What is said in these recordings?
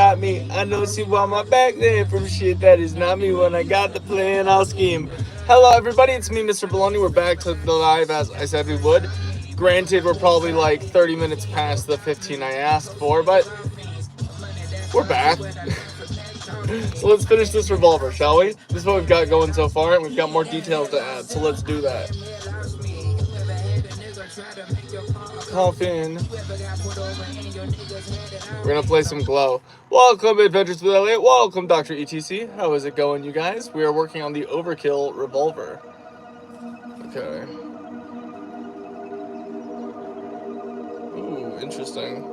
got me. I know she want my back then from shit that is not me. When I got the plan, I'll scheme. Hello, everybody. It's me, Mr. Bologna. We're back to the live as I said we would. Granted, we're probably like 30 minutes past the 15 I asked for, but we're back. So let's finish this revolver, shall we? This is what we've got going so far, and we've got more details to add, so let's do that. Coffin. We're gonna play some Glow. Welcome, Adventures with Elliot. Welcome, Dr. ETC. How is it going, you guys? We are working on the Overkill revolver. Okay. Ooh, interesting.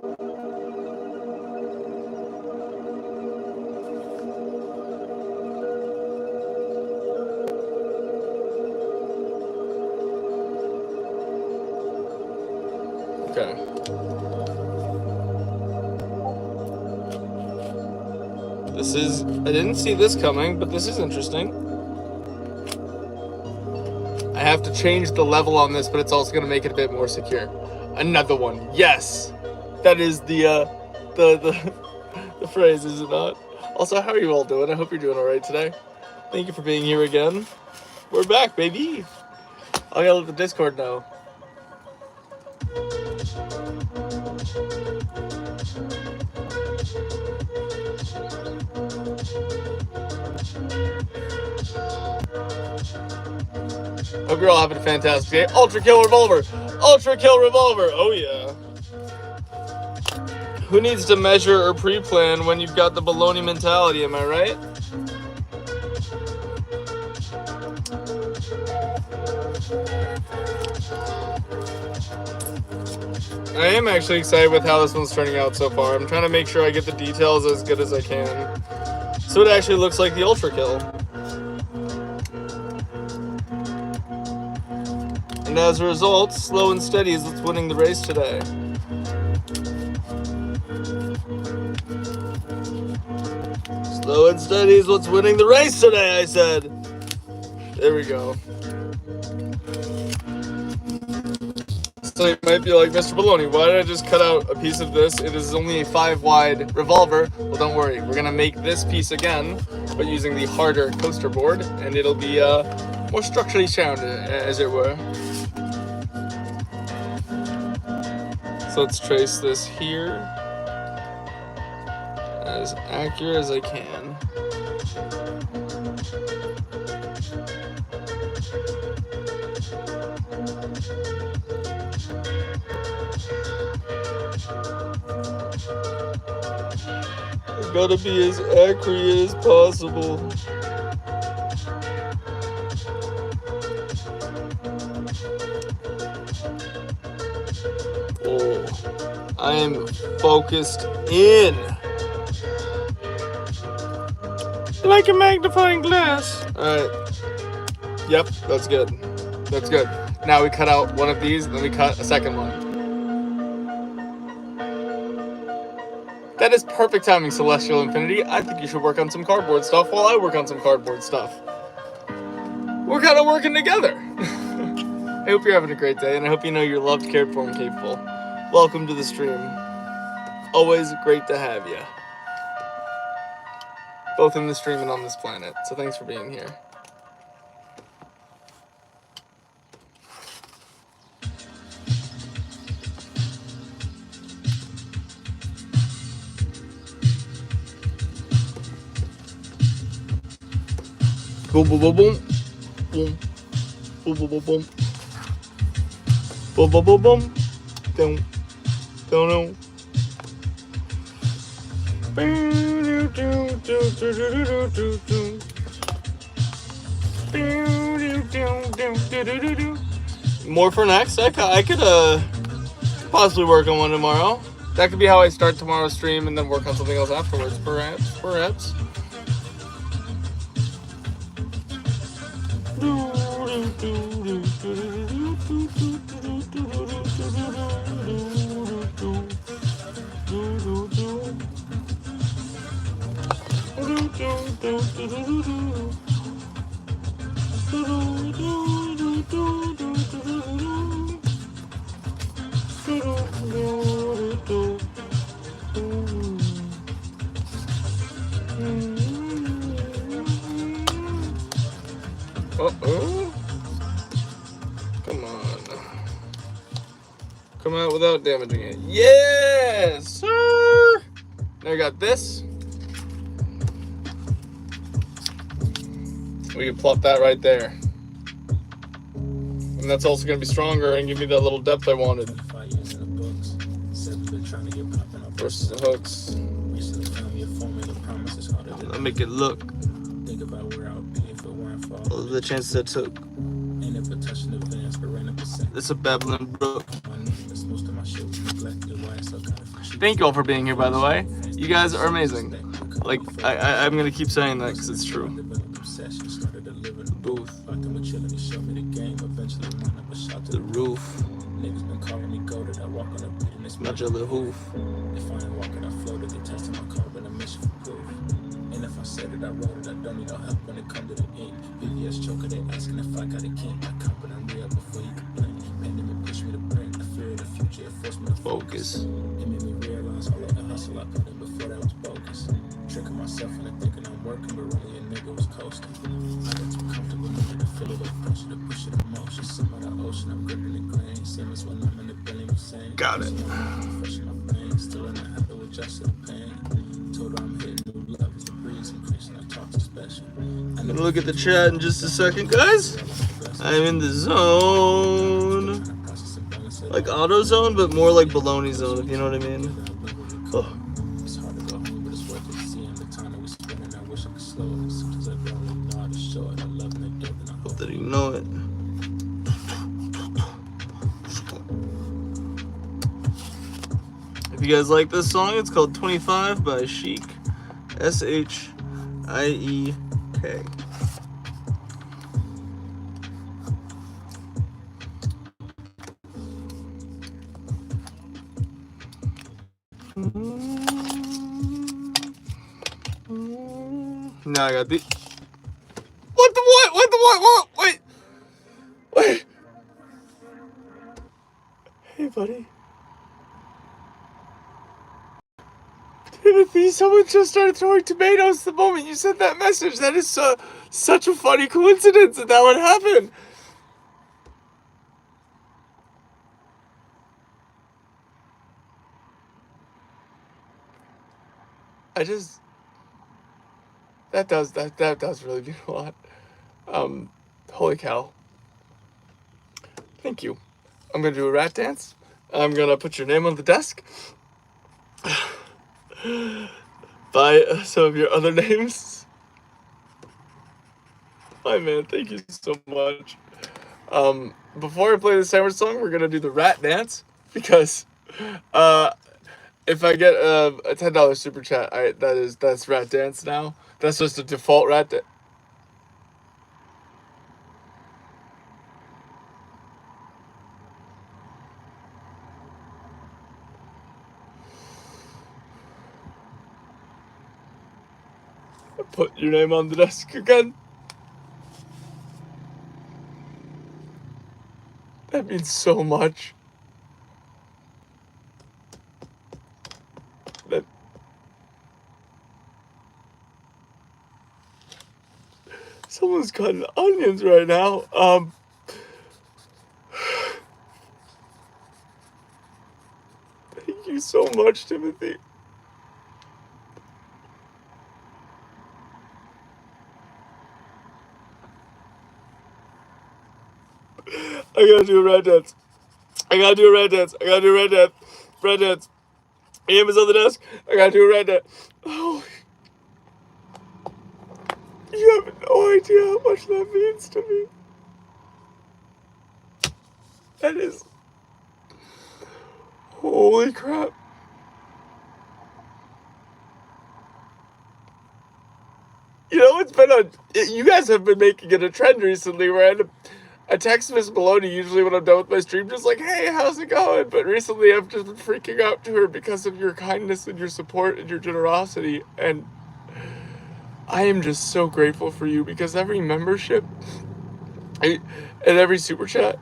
Okay. I didn't see this coming, but this is interesting. I have to change the level on this, but it's also going to make it a bit more secure. Another one. Yes! That is the phrase, is it not? Also, how are you all doing? I hope you're doing alright today. Thank you for being here again. We're back, baby! I gotta let the Discord know. Hope you're all having a fantastic day. Ultra Kill Revolver! Ultra Kill Revolver! Oh yeah. Who needs to measure or pre-plan when you've got the baloney mentality, am I right? I am actually excited with how this one's turning out so far. I'm trying to make sure I get the details as good as I can. So it actually looks like the Ultra Kill. And as a result, slow and steady is what's winning the race today. Slow and steady is what's winning the race today, I said. There we go. So you might be like, Mr. Bologna, why did I just cut out a piece of this? It is only a 5-wide revolver. Well, don't worry. We're going to make this piece again, but using the harder coaster board, and it'll be more structurally sound, as it were. So let's trace this here as accurate as I can. It's gotta be as accurate as possible. Oh, I am focused in. Like a magnifying glass. Alright. Yep, that's good. That's good. Now we cut out one of these, and then we cut a second one. That is perfect timing, Celestial Infinity. I think you should work on some cardboard stuff while I work on some cardboard stuff. We're kind of working together. I hope you're having a great day, and I hope you know you're loved, cared for, and capable. Welcome to the stream. Always great to have you. Both in the stream and on this planet. So thanks for being here. Boom, boom, boom, boom. Boom. Boom, boom, boom, boom. Boom, boom, boom, boom. Don't know. More for next. I could possibly work on one tomorrow. That could be how I start tomorrow's stream and then work on something else afterwards. Perhaps. Uh-oh. Come on. Come out without damaging it. Yes, sir! Now I got this. We can plop that right there. And that's also going to be stronger and give me that little depth I wanted. Versus the hooks. I'll make it look. All the chances I took. It's a babbling brook. Thank you all for being here, by the way. You guys are amazing. Like, I'm going to keep saying that because it's true. Booth. The roof. Smudge of the hoof. If I ain't walking, I floated. They testing my car, but I'm mission for proof. And if I said it, I wrote it. I don't need no help when it comes to the ink. BBS choker, they asking if I got a king. I cop it, I'm real before you complain. Pandemic push me to brain. I fear the future, it forced me to focus. It made me realize all of the hustle I put in before that was bogus. Tricking myself into thinking I'm working, but really a nigga was coasting. I got too comfortable needing to feel it, the pressure to push it emotion. Some of the ocean, I'm gripping the grain. Same as when I'm in the belly, I'm saying. Got it. Still in the habit of adjusting the pain. Told her I'm hitting new levels. The breeze increasing. I talk too special. I'm gonna look at the chat in just a second, guys. I'm in the zone. Like auto zone, but more like Bologna zone, if you know what I mean. Oh. It's hard to go home, but it's worth it. Seeing the time that we spend, and I wish I could slow it. Sometimes I don't really know how to show it. I love it, and I hope that you know it. If you guys like this song, it's called 25 by Chic. SHIEK. Now I got the. What the what? What the what? Wait. Wait. Hey, buddy. Timothy, someone just started throwing tomatoes the moment you sent that message. That is such a funny coincidence that would happen. That does really mean a lot. Holy cow. Thank you. I'm gonna do a rat dance. I'm gonna put your name on the desk. By some of your other names. Hi, man. Thank you so much. Before I play the sandwich song, we're gonna do the rat dance because, if I get a $10 super chat, that's rat dance now. That's just a default rat dance. Put your name on the desk again. That means so much. Someone's cutting onions right now. Thank you so much, Timothy. I gotta do a rat dance. Rat dance. Aim is on the desk. I gotta do a rat dance. Oh. You have no idea how much that means to me. That is... Holy crap. You know, it's been you guys have been making it a trend recently where I text Miss Bologna usually when I'm done with my stream, just like, hey, how's it going? But recently I've just been freaking out to her because of your kindness and your support and your generosity. And I am just so grateful for you because every membership and every super chat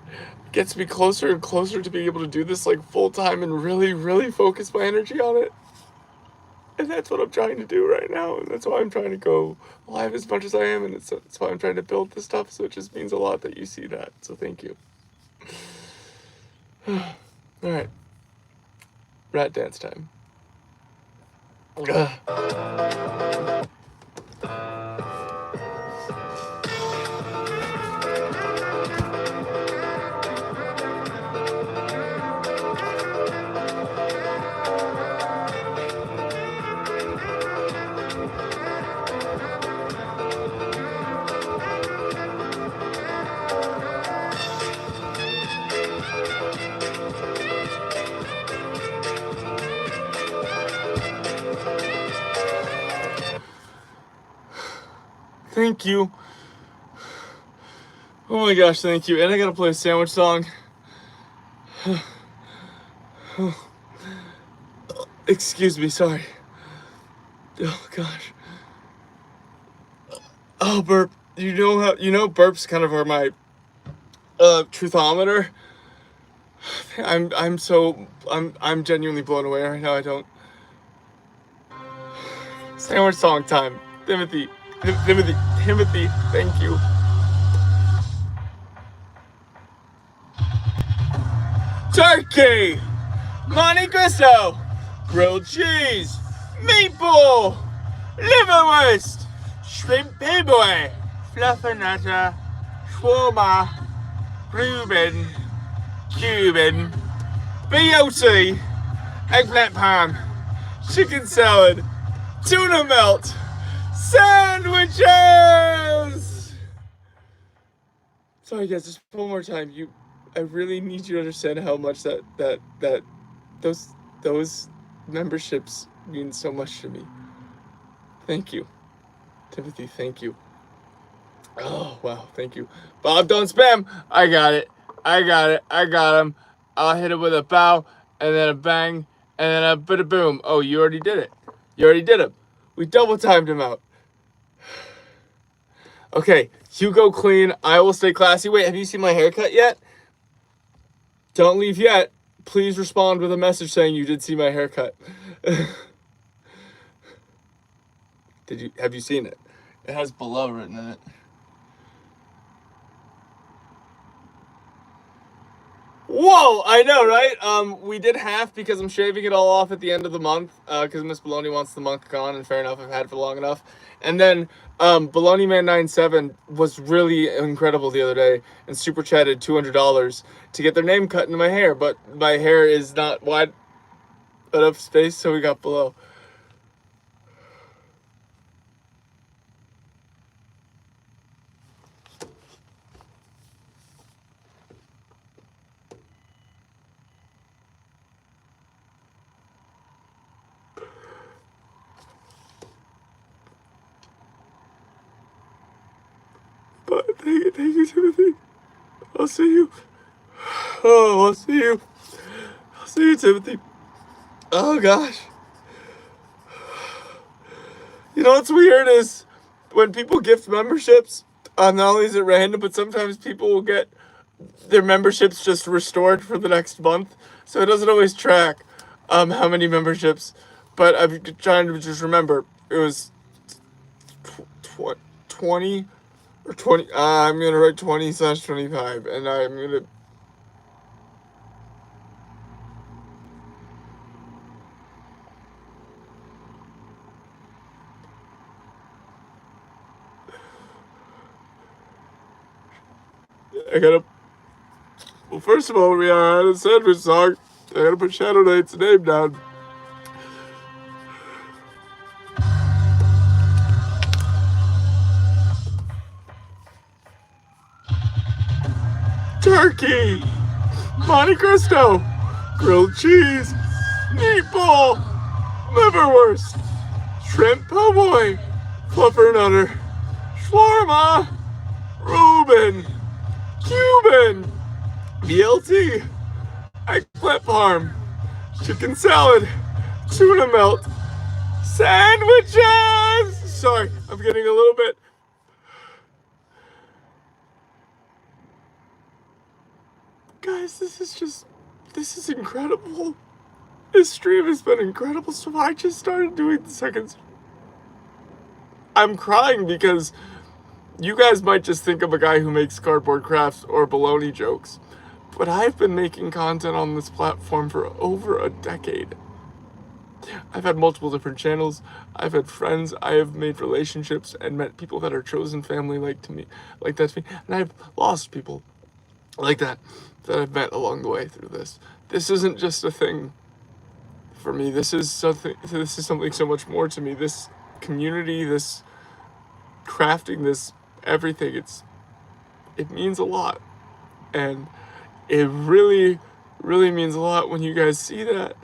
gets me closer and closer to being able to do this like full time and really, really focus my energy on it. And that's what I'm trying to do right now. And that's why I'm trying to go live as much as I am. And that's why I'm trying to build this stuff. So it just means a lot that you see that. So thank you. All right. Rat dance time. Ugh. Thank you. Oh my gosh, thank you. And I gotta play a sandwich song. Excuse me, sorry. Oh gosh. Oh, burp. Burps kind of are my truthometer. I'm genuinely blown away right now. I don't. Sandwich song time. Timothy. Timothy, thank you. Turkey! Monte Cristo! Grilled cheese! Meatball! Liverwurst! Shrimp pibboy! Fluffernutter! Shawarma! Reuben! Cuban! BLT! Eggplant parm! Chicken salad! Tuna melt! Sandwiches! Sorry guys, just one more time. I really need you to understand how much those memberships mean so much to me. Thank you. Timothy, thank you. Oh, wow, thank you. Bob, don't spam. I got it. I got him. I'll hit him with a bow, and then a bang, and then a bada boom. Oh, you already did it. You already did him. We double timed him out. Okay, you go clean. I will stay classy. Wait, have you seen my haircut yet? Don't leave yet. Please respond with a message saying you did see my haircut. Have you seen it? It has below written in it. Whoa, I know, right? We did half because I'm shaving it all off at the end of the month, because Miss Bologna wants the month gone, and fair enough, I've had it for long enough. And then, Bologna Man 97 was really incredible the other day, and super chatted $200 to get their name cut into my hair, but my hair is not wide enough space, so we got below. But thank you, Timothy. I'll see you. Oh, I'll see you. I'll see you, Timothy. Oh gosh. You know what's weird is when people gift memberships, not only is it random, but sometimes people will get their memberships just restored for the next month. So it doesn't always track how many memberships. But I'm trying to just remember. It was 20 or 20. I'm going to write 20/25. And I'm going to. I gotta. Well, first of all, we are on a sandwich song. I gotta put Shadow Knight's name down. Turkey, Monte Cristo, grilled cheese, meatball, liverwurst, shrimp po' boy, fluffernutter, shawarma, Reuben, Cuban, BLT, eggplant parm, chicken salad, tuna melt, sandwiches! Sorry, I'm getting a little bit. Guys, this is incredible. This stream has been incredible. So I just started doing the seconds. I'm crying because you guys might just think I'm a guy who makes cardboard crafts or baloney jokes, but I've been making content on this platform for over a decade. I've had multiple different channels. I've had friends. I have made relationships and met people that are chosen family like to me. And I've lost people like that I've met along the way through this. This isn't just a thing for me. This is something so much more to me. This community, this crafting, this everything, it means a lot. And it really, really means a lot when you guys see that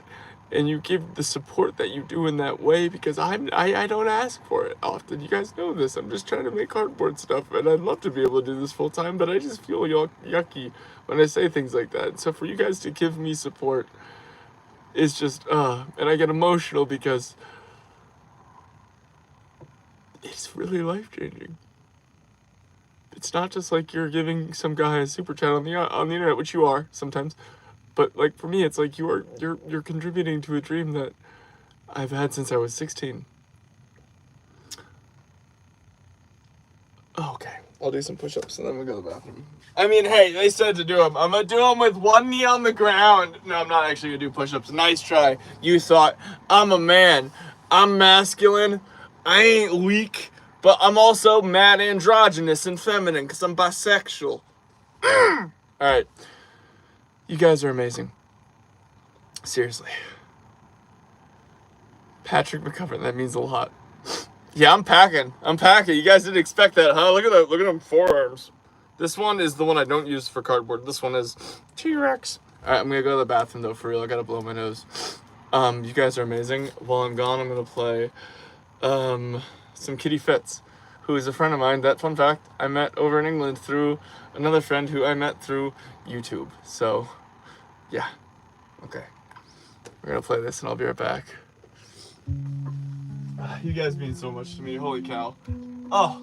and you give the support that you do in that way, because I don't ask for it often. You guys know this. I'm just trying to make cardboard stuff, and I'd love to be able to do this full time, but I just feel yucky when I say things like that. So for you guys to give me support is just, and I get emotional because it's really life-changing. It's not just like you're giving some guy a super chat on the internet, which you are sometimes, but like for me, it's like you're contributing to a dream that I've had since I was 16. Oh, okay, I'll do some push-ups and then we'll go to the bathroom. I mean, hey, they said to do them. I'm gonna do them with one knee on the ground. No, I'm not actually gonna do push-ups. Nice try. You thought. I'm a man. I'm masculine. I ain't weak, but I'm also mad androgynous and feminine because I'm bisexual. All right. You guys are amazing. Seriously. Patrick McCovern, that means a lot. Yeah, I'm packing. You guys didn't expect that, huh? Look at that. Look at them forearms. This one is the one I don't use for cardboard. This one is T-Rex. All right, I'm gonna go to the bathroom though, for real. I gotta blow my nose. You guys are amazing. While I'm gone, I'm gonna play some Kitty Fitz, who is a friend of mine that, fun fact, I met over in England through another friend who I met through YouTube. So, yeah. Okay. We're gonna play this and I'll be right back. You guys mean so much to me. Holy cow. Oh,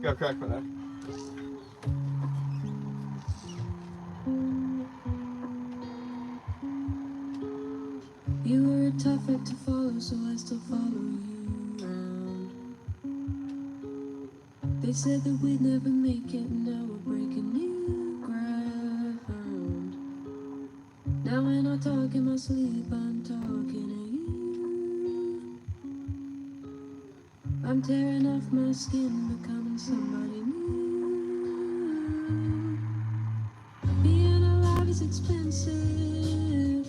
got cracked my neck. You were a tough act to follow, so I still follow you around. They said that we'd never make it, and now we're breaking new ground. Now when I talk in my sleep, I'm talking to you. I'm tearing off my skin, becoming somebody new. Being alive is expensive,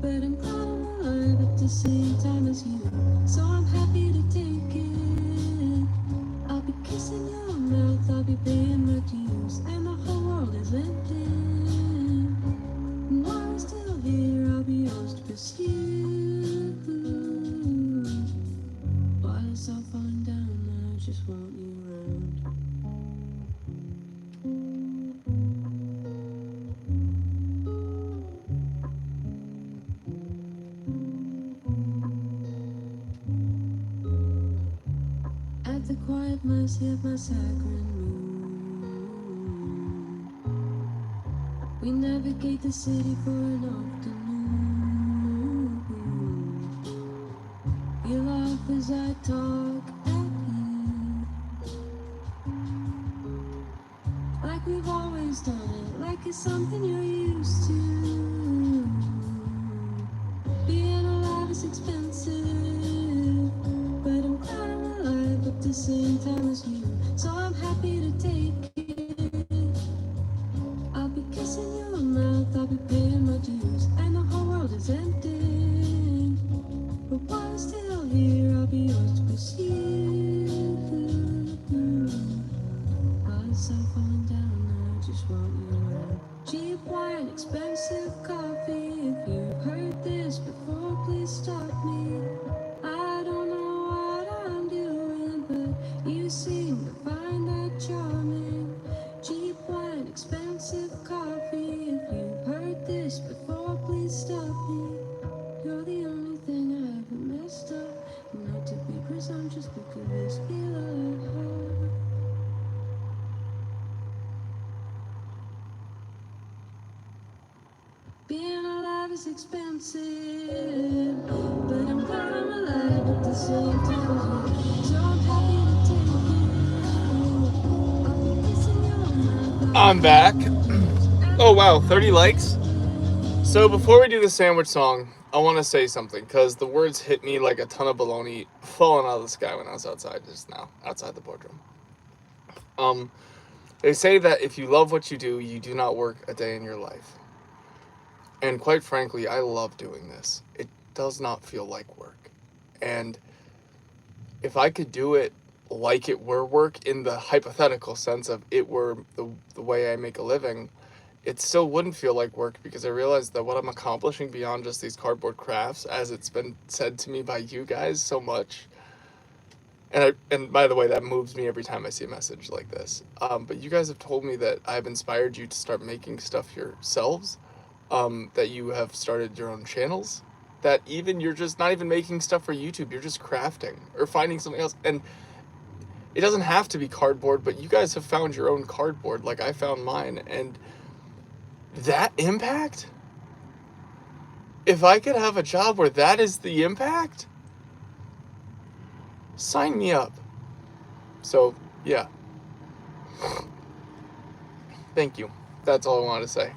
but I'm glad I'm alive at the same time as you. So I'm happy to take it. I'll be kissing your mouth, I'll be paying my dues, and the whole world is empty. And while I'm still here, I'll be yours to pursue. While it's all falling down, I just want you around. At the quiet mercy of my saccharine moon, we navigate the city for an afternoon. You laugh as I talk at you, like we've always done it, like it's something you're used to. Being alive is expensive, but I'm glad I'm alive at the same time as you. So I'm happy to take it. I'll be kissing your mouth, I'll be paying my dues, and the whole world is empty. But while I'm still here, I'll be yours to pursue. While it's all falling down, I just want you around. Cheap wine, expensive coffee. If you've heard this before, please stop me. I don't know what I'm doing, but you seem to find that charming. Cheap wine, expensive coffee. If you've heard this before, please stop me. You're the only thing I haven't messed up. Not to be presumptuous, but could this be love? Being alive is is expensive, but I'm glad I'm alive at the same time. So I'm happy to take it. I'll be kissing you on my I'm back. Oh wow, 30 likes. So before we do the sandwich song, I want to say something because the words hit me like a ton of baloney falling out of the sky when I was outside just now, outside the boardroom. They say that if you love what you do not work a day in your life. And quite frankly, I love doing this. It does not feel like work. And if I could do it like it were work in the hypothetical sense of it were the way I make a living, it still wouldn't feel like work because I realized that what I'm accomplishing beyond just these cardboard crafts, as it's been said to me by you guys so much, and by the way, that moves me every time I see a message like this. But you guys have told me that I've inspired you to start making stuff yourselves, that you have started your own channels, that even you're just not even making stuff for YouTube, you're just crafting or finding something else. And it doesn't have to be cardboard, but you guys have found your own cardboard like I found mine. And that impact, if I could have a job where that is the impact, sign me up. So, yeah. Thank you. That's all I wanted to say.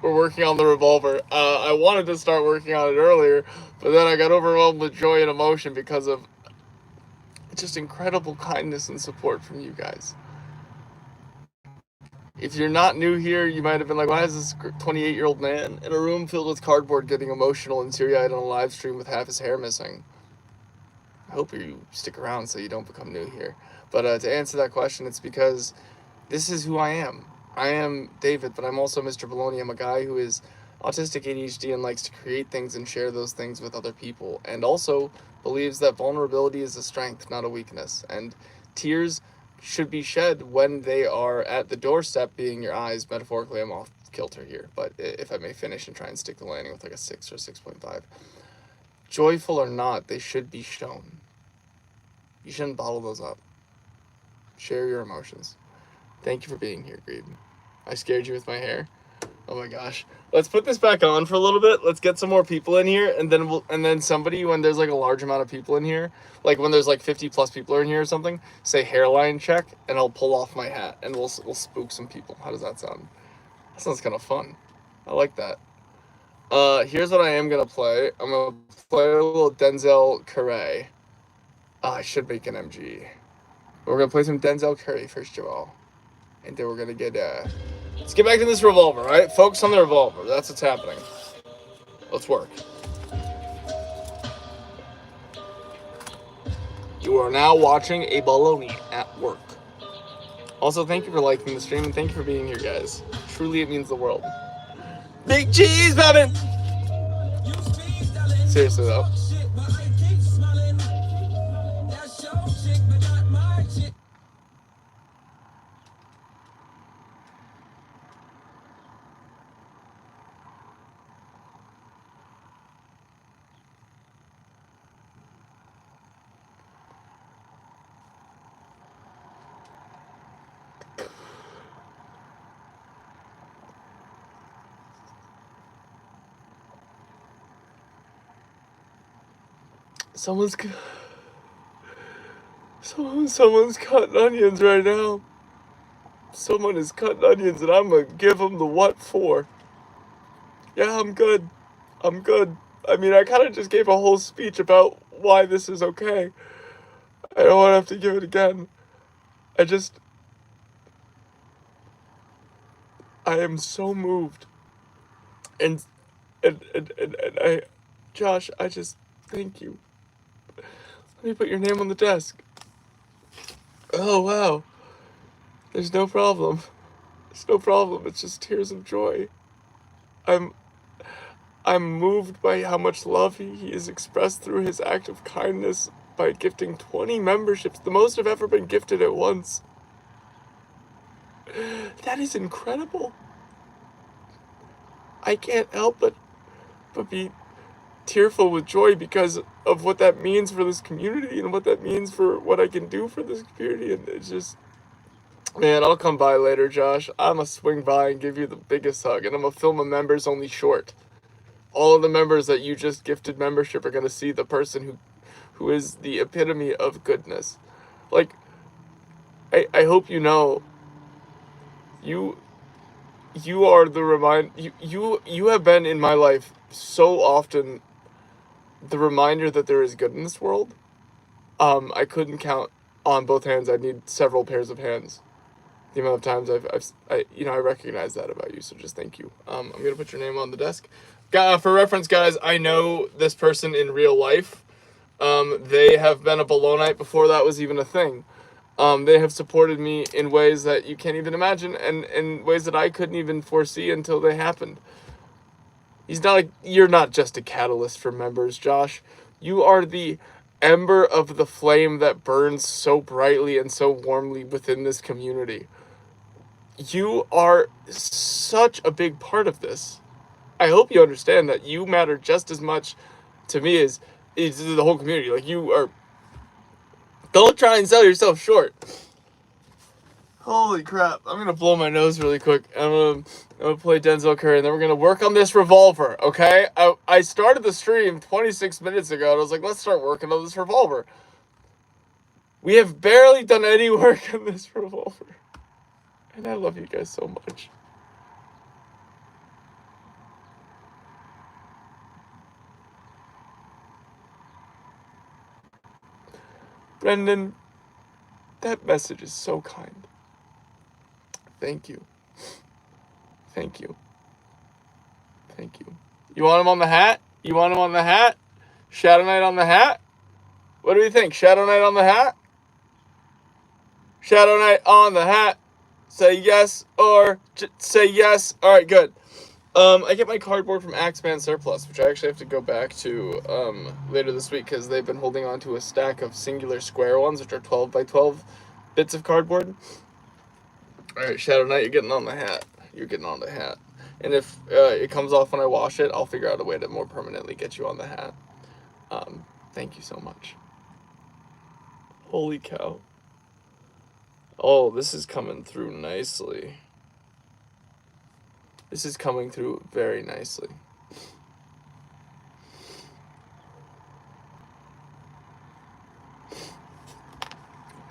We're working on the revolver. I wanted to start working on it earlier, but then I got overwhelmed with joy and emotion because of just incredible kindness and support from you guys. If you're not new here, you might have been like, why is this 28-year-old man in a room filled with cardboard getting emotional and teary-eyed on a live stream with half his hair missing? I hope you stick around so you don't become new here. But to answer that question, it's because this is who I am. I am David, but I'm also Mr. Bologna. I'm a guy who is autistic ADHD and likes to create things and share those things with other people, and also believes that vulnerability is a strength, not a weakness. And tears should be shed when they are at the doorstep being your eyes. Metaphorically, I'm off kilter here, but if I may finish and try and stick the landing with like a 6 or 6.5. Joyful or not, they should be shown. You shouldn't bottle those up. Share your emotions. Thank you for being here, Greed. I scared you with my hair. Oh my gosh. Let's put this back on for a little bit. Let's get some more people in here, and then somebody, when there's like a large amount of people in here, like when there's like 50 plus people in here or something, say hairline check, and I'll pull off my hat, and we'll spook some people. How does that sound? That sounds kind of fun. I like that. Here's what I am gonna play. I'm gonna play a little Denzel Curry. I should make an MG. We're gonna play some Denzel Curry first of all. And then we're gonna get, let's get back to this revolver, right? Focus on the revolver. That's what's happening. Let's work. You are now watching a Bologna at work. Also, thank you for liking the stream, and thank you for being here, guys. Truly, it means the world. Big cheese, Bevin! Seriously, though. Someone's cutting onions right now. Someone is cutting onions, and I'm gonna give them the what for. Yeah, I'm good. I'm good. I mean, I kind of just gave a whole speech about why this is okay. I don't want to have to give it again. I am so moved. And I, Josh, I just, thank you. Let me put your name on the desk. Oh, wow. There's no problem. There's no problem. It's just tears of joy. I'm moved by how much love he has expressed through his act of kindness by gifting 20 memberships, the most I've ever been gifted at once. That is incredible. I can't help but be tearful with joy because of what that means for this community and what that means for what I can do for this community. And it's just, man, I'll come by later, Josh. I'm gonna swing by and give you the biggest hug, and I'm gonna film a members only short. all of the members that you just gifted membership are going to see the person who is the epitome of goodness. Like, I hope you know, you are the you have been in my life so often, the reminder that there is good in this world. I couldn't count on both hands. I'd need several pairs of hands. The amount of times I recognize that about you. So just thank you. I'm gonna put your name on the desk. For reference, guys, I know this person in real life. They have been a Bolognite before that was even a thing. They have supported me in ways that you can't even imagine, and in ways that I couldn't even foresee until they happened. You're not just a catalyst for members, Josh. You are the ember of the flame that burns so brightly and so warmly within this community. You are such a big part of this. I hope you understand that you matter just as much to me as the whole community. Like, you are. Don't try and sell yourself short. Holy crap. I'm going to blow my nose really quick. I'm gonna play Denzel Curry, and then we're going to work on this revolver, okay? I started the stream 26 minutes ago, and I was like, let's start working on this revolver. We have barely done any work on this revolver. And I love you guys so much. Brendan, that message is so kind. Thank you. Thank you. Thank you. You want him on the hat? You want him on the hat? Shadow Knight on the hat? What do we think? Shadow Knight on the hat? Shadow Knight on the hat. Say yes or say yes. All right, good. I get my cardboard from Axeman Surplus, which I actually have to go back to later this week because they've been holding on to a stack of singular square ones, which are 12 by 12 bits of cardboard. All right, Shadow Knight, you're getting on the hat. You're getting on the hat. And if it comes off when I wash it, I'll figure out a way to more permanently get you on the hat. Thank you so much. Holy cow. Oh, this is coming through nicely. This is coming through very nicely.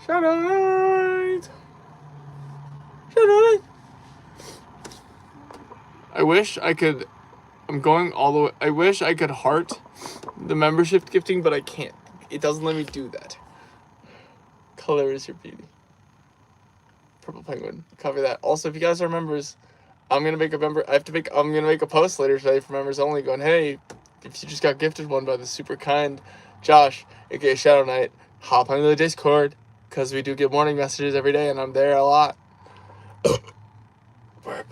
Shadow Knight! Shadow Knight! I wish I could... I'm going all the way... I wish I could heart the membership gifting, but I can't. It doesn't let me do that. Color is your beauty. Purple Penguin. Copy that. Also, if you guys are members, I'm gonna make a post later today for members only going, hey, if you just got gifted one by the super kind Josh, aka Shadow Knight, hop onto the Discord, because we do get morning messages every day and I'm there a lot. Burp.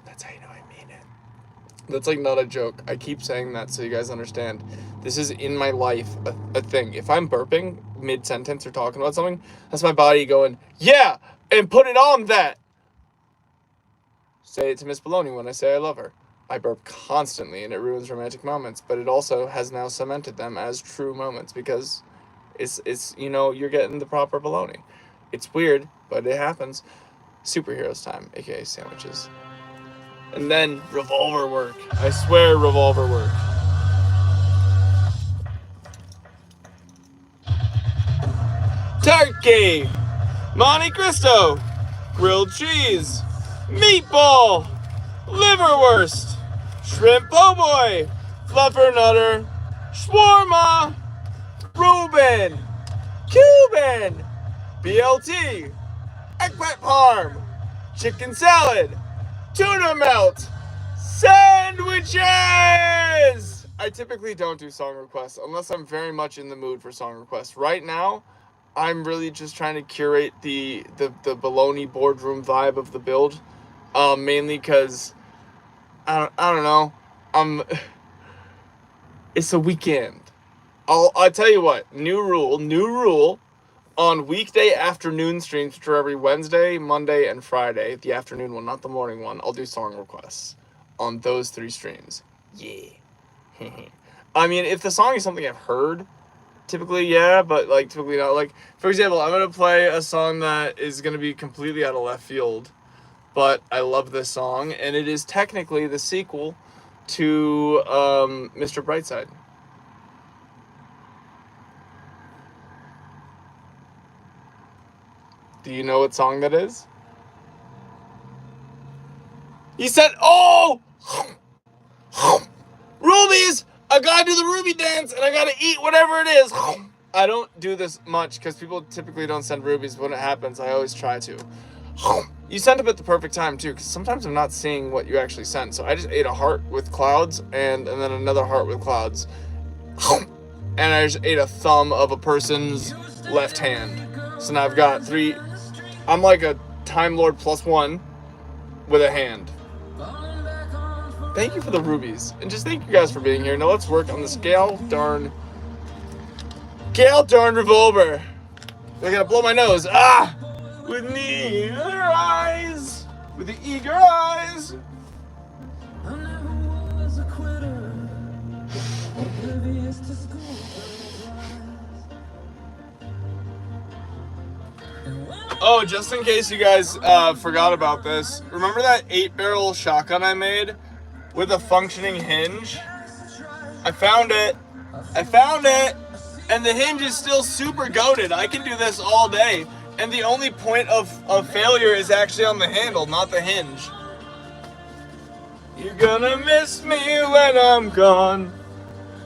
That's how you know I mean it. That's like not a joke. I keep saying that so you guys understand. This is in my life a thing. If I'm burping mid-sentence or talking about something, that's my body going, yeah, and put it on that. Say it to Miss Bologna when I say I love her. I burp constantly and it ruins romantic moments, but it also has now cemented them as true moments because it's you're getting the proper Bologna. It's weird, but it happens. Superheroes time, aka sandwiches. And then revolver work. I swear revolver work. Turkey! Monte Cristo! Grilled cheese! Meatball! Liverwurst! Shrimp po' boy! Fluffernutter! Shawarma! Reuben! Cuban! BLT! Eggplant parm! Chicken salad! Tuna melt! Sandwiches! I typically don't do song requests unless I'm very much in the mood for song requests. Right now, I'm really just trying to curate the Bologna boardroom vibe of the build, mainly because I don't know. It's a weekend. I'll tell you what. New rule. On weekday afternoon streams, which are every Wednesday, Monday, and Friday, the afternoon one, not the morning one, I'll do song requests on those 3 streams. Yeah. I mean, if the song is something I've heard, typically, yeah, but, like, typically not. Like, for example, I'm going to play a song that is going to be completely out of left field, but I love this song, and it is technically the sequel to Mr. Brightside. Do you know what song that is? He said, oh! Rubies! I gotta do the ruby dance and I gotta eat whatever it is. I don't do this much because people typically don't send rubies, but when it happens, I always try to. You sent them at the perfect time too, because sometimes I'm not seeing what you actually sent. So I just ate a heart with clouds and then another heart with clouds. And I just ate a thumb of a person's left hand. So now I've got 3. I'm like a Time Lord +1 with a hand. Thank you for the rubies. And just thank you guys for being here. Now let's work on this Gale darn revolver. They're gonna blow my nose. Ah! With the eager eyes. With the eager eyes. Oh, just in case you guys forgot about this, remember that 8-barrel shotgun I made with a functioning hinge? I found it, and the hinge is still super goated. I can do this all day, and the only point of failure is actually on the handle, not the hinge. You're gonna miss me when I'm gone.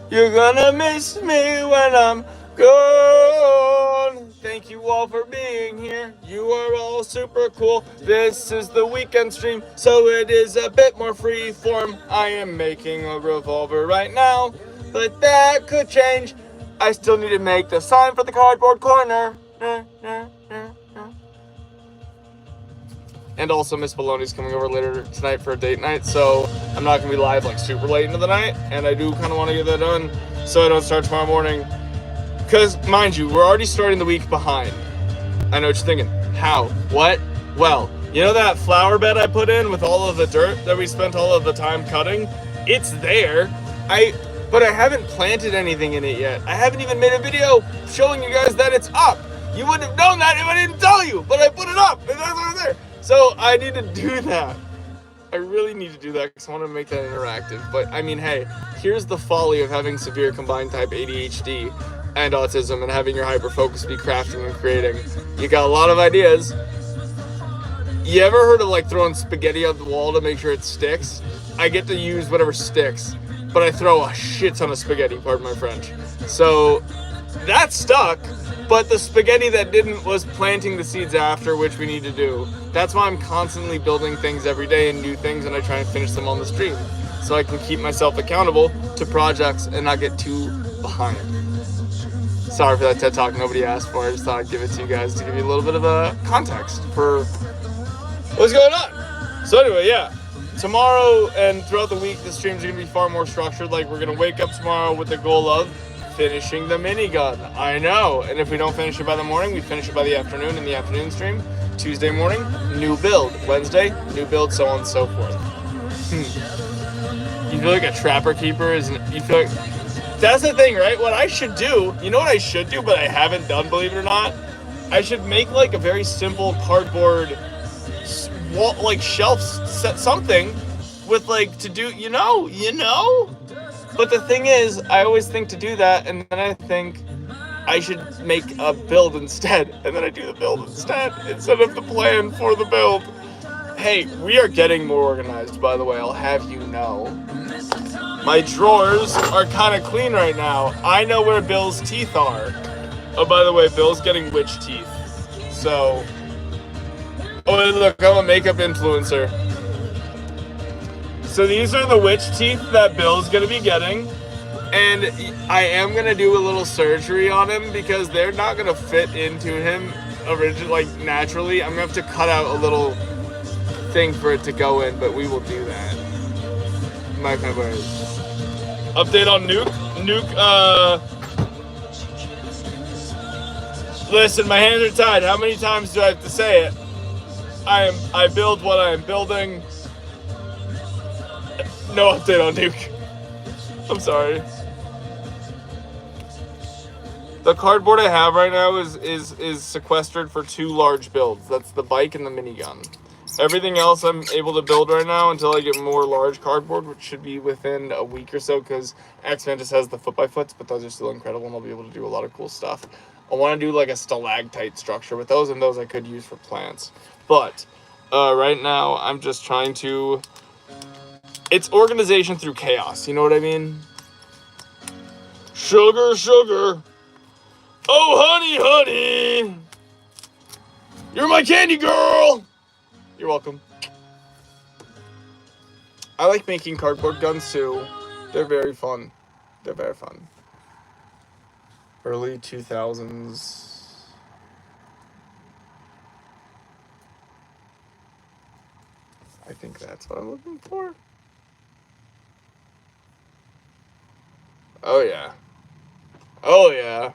You're gonna miss me when I'm gone. Thank you all for being here. You are all super cool. This is the weekend stream, so it is a bit more free form. I am making a revolver right now, but that could change. I still need to make the sign for the cardboard corner. And also Miss Bologna's coming over later tonight for a date night, so I'm not gonna be live like super late into the night, and I do kind of want to get that done so I don't start tomorrow morning. Because, mind you, we're already starting the week behind. I know what you're thinking. How? What? Well, you know that flower bed I put in with all of the dirt that we spent all of the time cutting? It's there. But I haven't planted anything in it yet. I haven't even made a video showing you guys that it's up. You wouldn't have known that if I didn't tell you, but I put it up, and that's over there. So I need to do that. I really need to do that because I want to make that interactive. But I mean, hey, here's the folly of having severe combined type ADHD and autism and having your hyperfocus be crafting and creating. You got a lot of ideas. You ever heard of like throwing spaghetti at the wall to make sure it sticks? I get to use whatever sticks, but I throw a shit ton of spaghetti, pardon my French. So that stuck, but the spaghetti that didn't was planting the seeds after, which we need to do. That's why I'm constantly building things every day and new things, and I try and finish them on the stream so I can keep myself accountable to projects and not get too behind. Sorry for that TED Talk nobody asked for. I just thought I'd give it to you guys to give you a little bit of a context for what's going on. So anyway, yeah. Tomorrow and throughout the week, the streams are going to be far more structured. Like, we're going to wake up tomorrow with the goal of finishing the minigun. I know. And if we don't finish it by the morning, we finish it by the afternoon in the afternoon stream. Tuesday morning, new build. Wednesday, new build, so on and so forth. You feel like a trapper keeper? You feel like... That's the thing, right? What I should do, you know what I should do, but I haven't done, believe it or not? I should make like a very simple cardboard wall, like shelf set something with like to do, you know? But the thing is, I always think to do that, and then I think I should make a build instead, and then I do the build instead of the plan for the build. Hey, we are getting more organized, by the way, I'll have you know. My drawers are kind of clean right now. I know where Bill's teeth are. Oh, by the way, Bill's getting witch teeth. So, oh, look, I'm a makeup influencer. So these are the witch teeth that Bill's gonna be getting. And I am gonna do a little surgery on him because they're not gonna fit into him like naturally. I'm gonna have to cut out a little thing for it to go in, but we will do that. My words. Update on Nuke. Listen, my hands are tied. How many times do I have to say it? I build what I am building. No update on Nuke. I'm sorry. The cardboard I have right now is sequestered for 2 large builds. That's the bike and the minigun. Everything else I'm able to build right now until I get more large cardboard, which should be within a week or so, because X-Men just has the foot-by-foots, but those are still incredible, and I'll be able to do a lot of cool stuff. I want to do like a stalactite structure with those, and those I could use for plants. But right now, I'm just trying to... It's organization through chaos, you know what I mean? Sugar, sugar. Oh, honey, honey. You're my candy girl. You're welcome. I like making cardboard guns too. They're very fun. They're very fun. Early 2000s. I think that's what I'm looking for. Oh yeah. Oh yeah.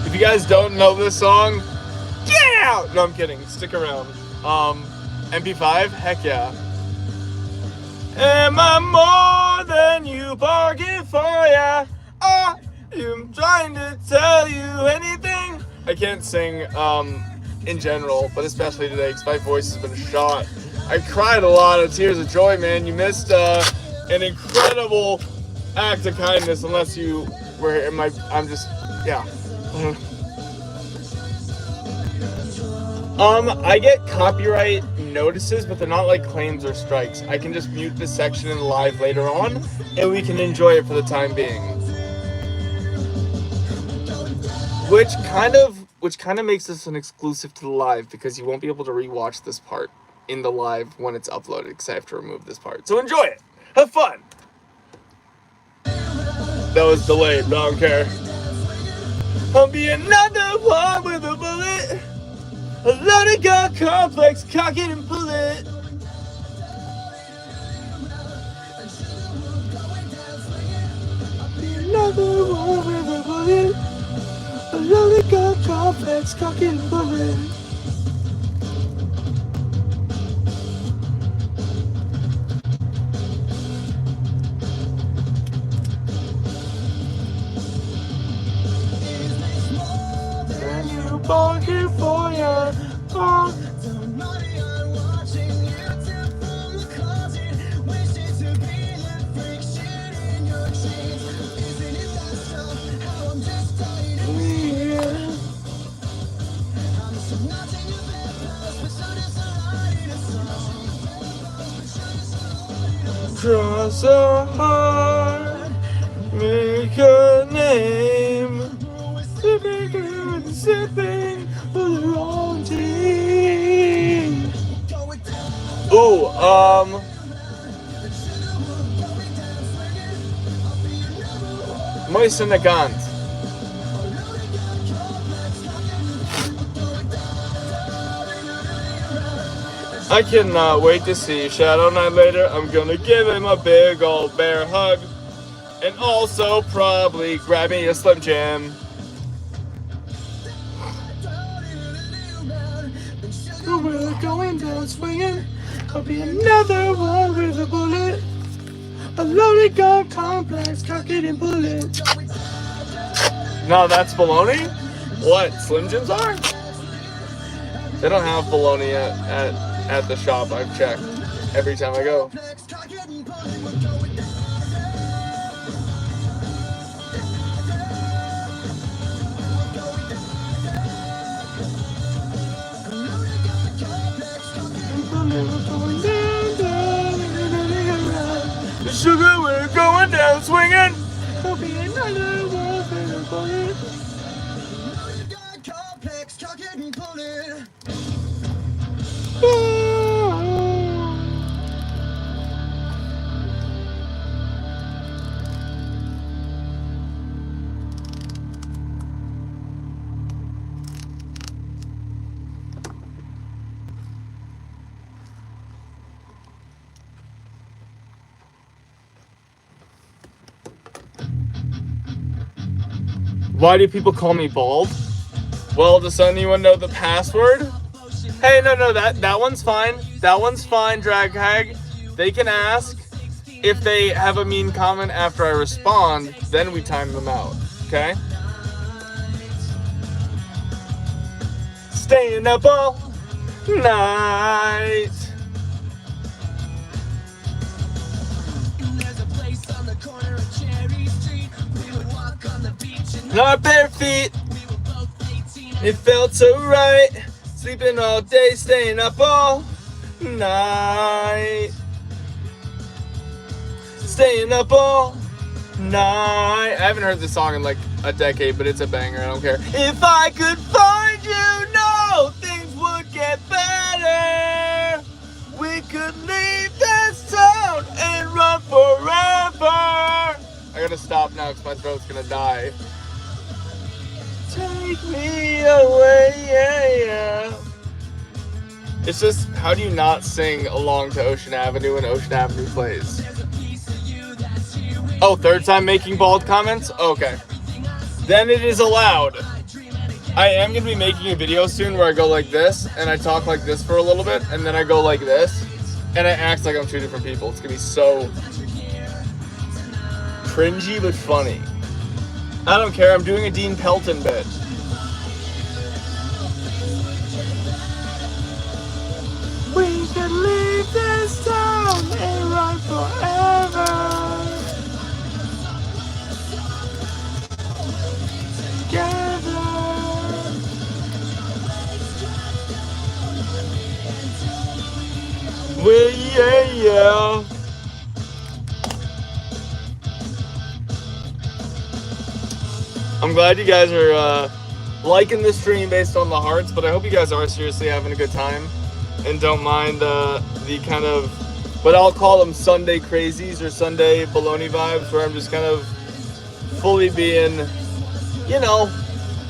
If you guys don't know this song, get out! No, I'm kidding. Stick around. MP5? Heck yeah. Am I more than you bargained for, yeah? I'm trying to tell you anything. I can't sing in general, but especially today because my voice has been shot. I cried a lot of tears of joy, man. You missed an incredible act of kindness unless you were in my... I'm just... Yeah. I get copyright notices, but they're not like claims or strikes. I can just mute this section in the live later on, and we can enjoy it for the time being. Which kind of makes this an exclusive to the live, because you won't be able to rewatch this part in the live when it's uploaded, because I have to remove this part. So enjoy it. Have fun. That was delayed, but I don't care. I'll be another one with a bullet. A loaded gun complex, cock it and pull it. Another one with a bullet. A loaded gun complex, cock it and pull it. Then you bargain for ya. Cross a heart, make a name, sipping for the wrong team. Ooh, Moist in the Gant. I cannot wait to see Shadow Knight later. I'm gonna give him a big old bear hug. And also probably grab me a Slim Jim. We're going down swinging. I'll be another one with a bullet. A loaded gun complex, cock it and pull it. No, that's bologna? What, Slim Jims are? They don't have bologna at the shop. I've checked every time I go. Sugar, we're going down swinging. There'll be another one for the bullet. Why do people call me bald? Well, does anyone know the password? Hey, no, that one's fine. That one's fine, Drag Hag. They can ask. If they have a mean comment after I respond, then we time them out. Okay? Staying up all night. In our bare feet, it felt so right. Sleeping all day, staying up all night. Staying up all night. I haven't heard this song in like a decade, but it's a banger. I don't care. If I could find you, no, things would get better. We could leave this town and run forever. I gotta stop now because my throat's gonna die. Take me away, yeah. It's just, how do you not sing along to Ocean Avenue when Ocean Avenue plays? Oh, third time making bald comments? Okay. Then it is allowed. I am going to be making a video soon where I go like this, and I talk like this for a little bit, and then I go like this, and I act like I'm two different people. It's going to be so cringy but funny. I don't care, I'm doing a Dean Pelton bit. We can leave this town and run forever. Together. Well, yeah. I'm glad you guys are liking the stream based on the hearts, but I hope you guys are seriously having a good time and don't mind the kind of, what I'll call them Sunday crazies or Sunday Bologna vibes, where I'm just kind of fully being, you know,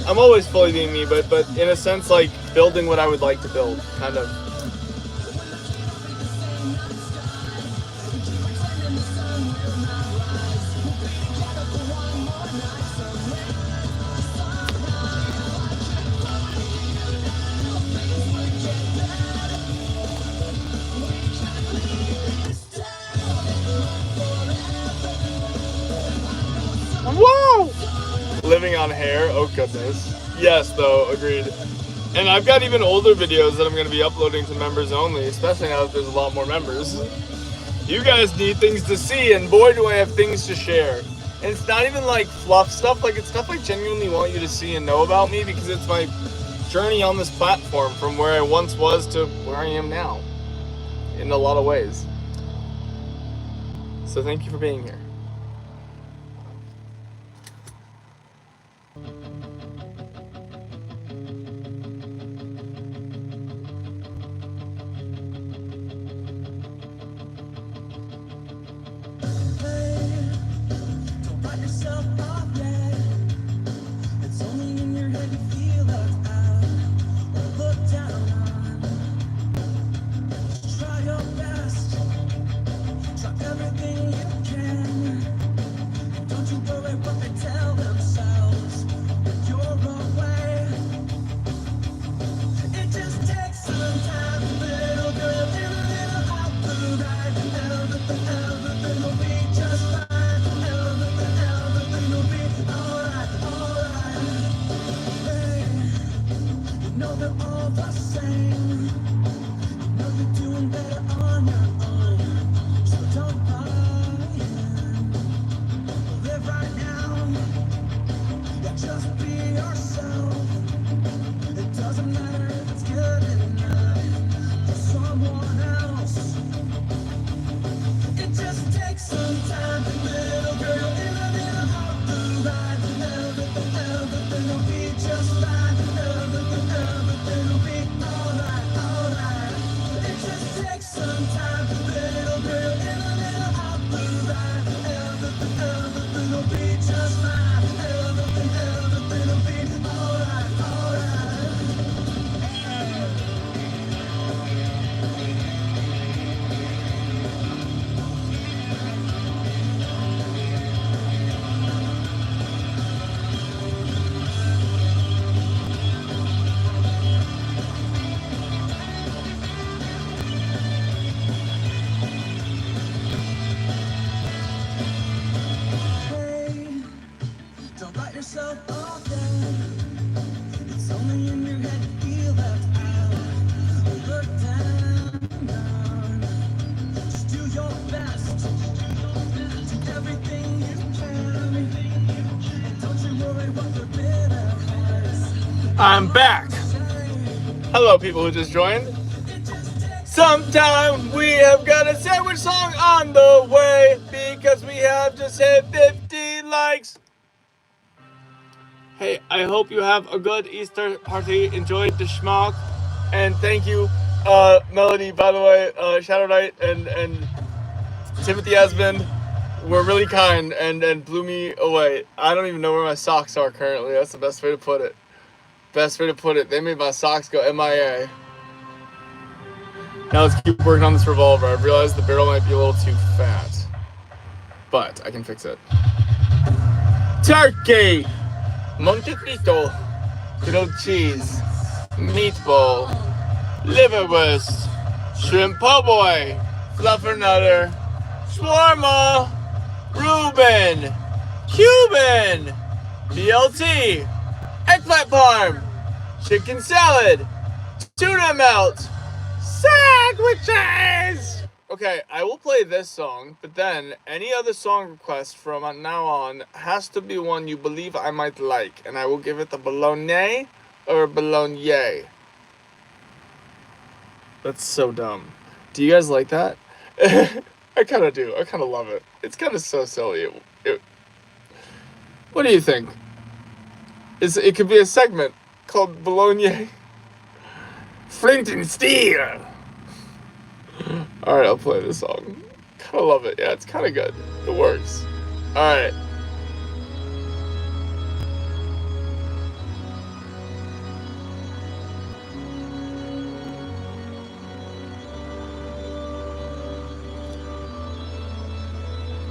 I'm always fully being me, but in a sense, like building what I would like to build, kind of. Whoa! Living on hair, oh goodness. Yes, though, agreed. And I've got even older videos that I'm going to be uploading to members only, especially now that there's a lot more members. You guys need things to see, and boy do I have things to share. And it's not even like fluff stuff, like it's stuff I genuinely want you to see and know about me, because it's my journey on this platform from where I once was to where I am now, in a lot of ways. So thank you for being here. Everything you can. I'm back. Hello, people who just joined. Sometime we have got a sandwich song on the way because we have just hit 50 likes. Hey, I hope you have a good Easter party. Enjoy the schmuck. And thank you, Melody, by the way, Shadow Knight and Timothy Esmond were really kind and blew me away. I don't even know where my socks are currently. That's the best way to put it. Best way to put it. They made my socks go MIA. Now let's keep working on this revolver. I've realized the barrel might be a little too fat. But I can fix it. Turkey! Montecito. Grilled cheese. Meatball. Liverwurst. Shrimp po' boy. Fluffernutter. Shawarma. Reuben. Cuban. BLT. Eggplant parm. Chicken salad. Tuna melt. Sandwiches! Okay, I will play this song, but then any other song request from now on has to be one you believe I might like, and I will give it a Bologna or Bologna. That's so dumb. Do you guys like that? I kind of do. I kind of love it. It's kind of so silly. What do you think? It could be a segment called Bologna. Flint and Steel. Alright, I'll play this song. Kind of love it. Yeah, it's kind of good. It works. Alright.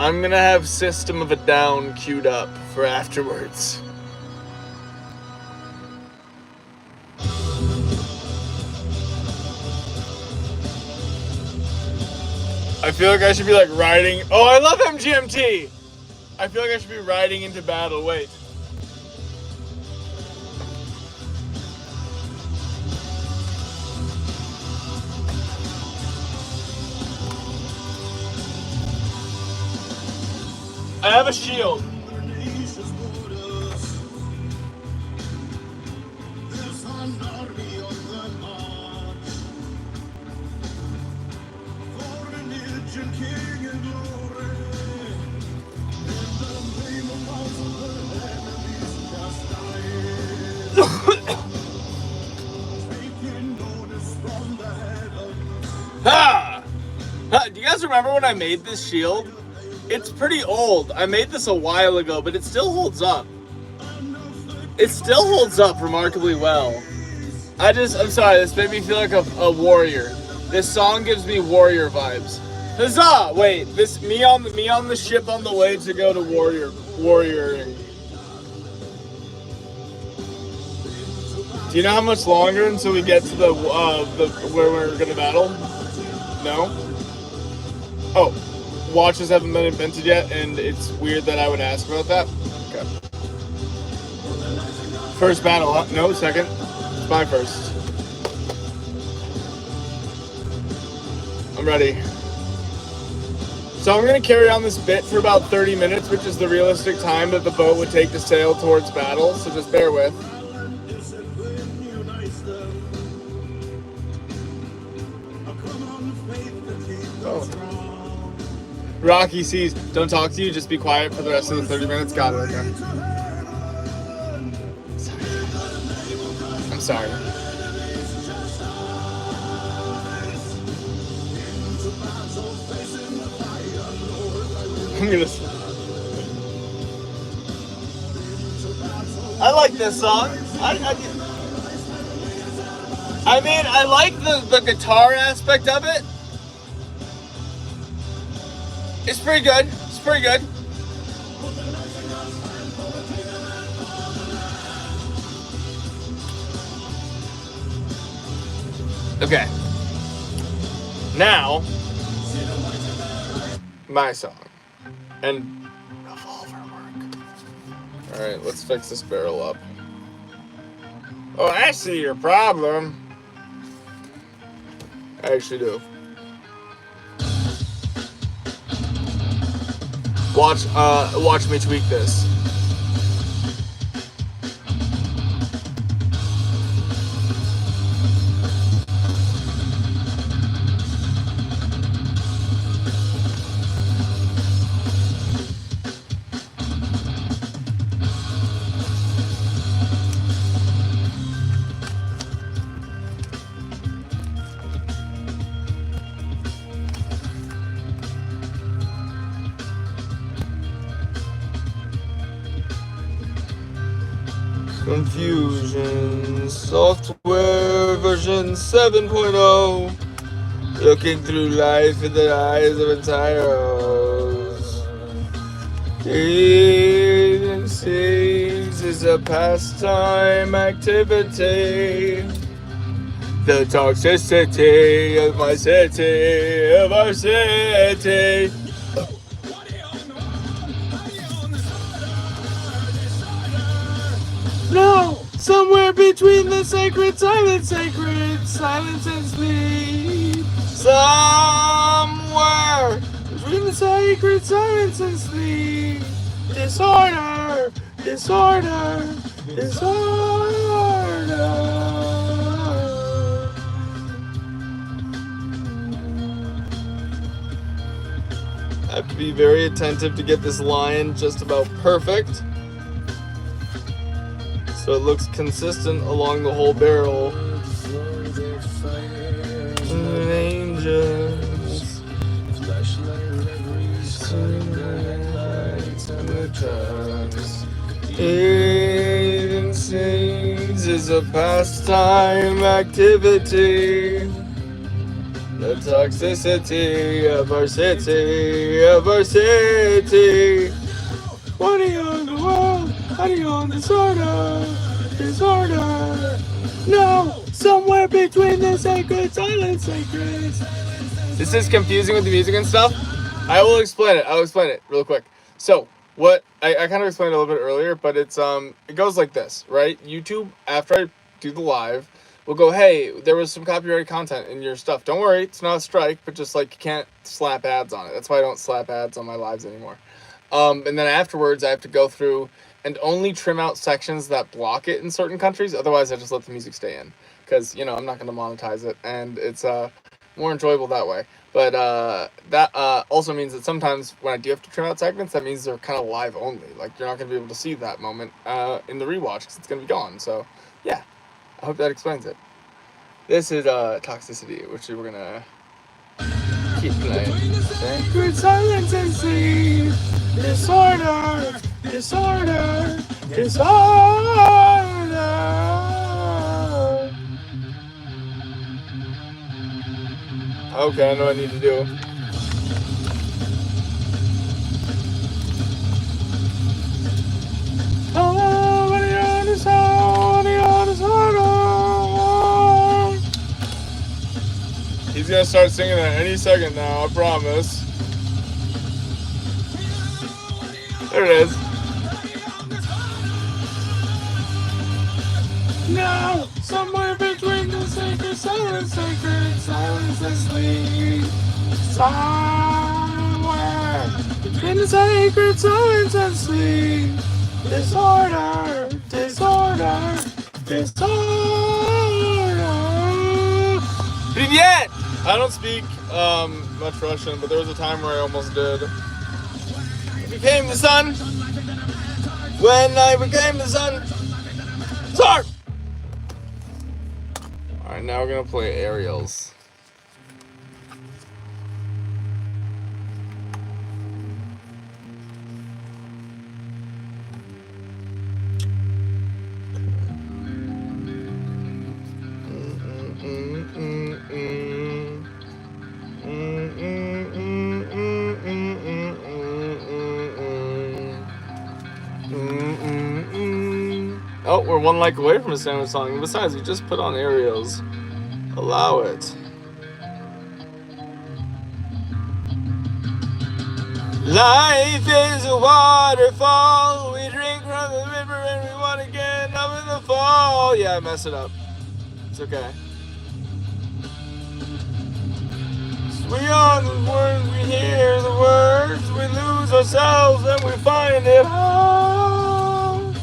I'm gonna have System of a Down queued up for afterwards. I feel like I should be like riding. Oh, I love MGMT. I feel like I should be riding into battle. Wait. I have a shield. Ha! Do you guys remember when I made this shield? It's pretty old. I made this a while ago, but it still holds up. It still holds up remarkably well. I'm sorry, this made me feel like a warrior. This song gives me warrior vibes. Huzzah! Wait, me on the ship on the way to go to warrioring. Do you know how much longer until we get to the where we're gonna battle? No? Oh, watches haven't been invented yet, and it's weird that I would ask about that. Okay. First battle, huh? No, second. It's my first. I'm ready. So I'm gonna carry on this bit for about 30 minutes, which is the realistic time that the boat would take to sail towards battle, so just bear with. Oh. Rocky sees, don't talk to you, just be quiet for the rest of the 30 minutes. Got it, okay. I'm sorry. I like this song. I mean, I like the guitar aspect of it. It's pretty good. It's pretty good. Okay. Now, my song. And revolver work. Alright, let's fix this barrel up. Oh, I see your problem. I actually do. Watch me tweak this. Confusion. Software version 7.0. Looking through life in the eyes of entirers. Eating seeds is a pastime activity. The toxicity of my city, of our city. No, somewhere between the sacred silence and sleep. Somewhere between the sacred silence and sleep. Disorder, disorder, disorder. I have to be very attentive to get this line just about perfect, so it looks consistent along the whole barrel. Angels, eating seeds is a pastime activity. The toxicity of our city, of our city. What are you on the world? How do you on disorder? Disorder. No, somewhere between the sacred silence sacred. This is confusing with the music and stuff. I will explain it. I'll explain it real quick. So what I kind of explained a little bit earlier, but it's it goes like this, right? YouTube, after I do the live, will go, hey, there was some copyrighted content in your stuff. Don't worry, it's not a strike, but just like you can't slap ads on it. That's why I don't slap ads on my lives anymore. And then afterwards, I have to go through and only trim out sections that block it in certain countries. Otherwise, I just let the music stay in. Because, you know, I'm not going to monetize it. And it's more enjoyable that way. But that also means that sometimes when I do have to trim out segments, that means they're kind of live only. Like, you're not going to be able to see that moment in the rewatch because it's going to be gone. So, yeah. I hope that explains it. This is Toxicity, which we're going to keep playing. Sacred silence and sleep. Disorder, disorder, disorder. Okay, I know what I need to do. He's gonna start singing that any second now, I promise. There it is. Now, somewhere between the sacred silence and sleep. Somewhere between the sacred silence and sleep. Disorder, disorder, disorder. Привет! I don't speak much Russian, but there was a time where I almost did. I became the sun. When I became the sun. Start! Alright, now we're gonna play aerials. Oh, we're one like away from a Sonance song. Besides, we just put on aerials. Allow it. Life is a waterfall. We drink from the river and we want to get up in the fall. Yeah, I messed it up. It's okay. We are the words, we hear the words, we lose ourselves and we find it hard.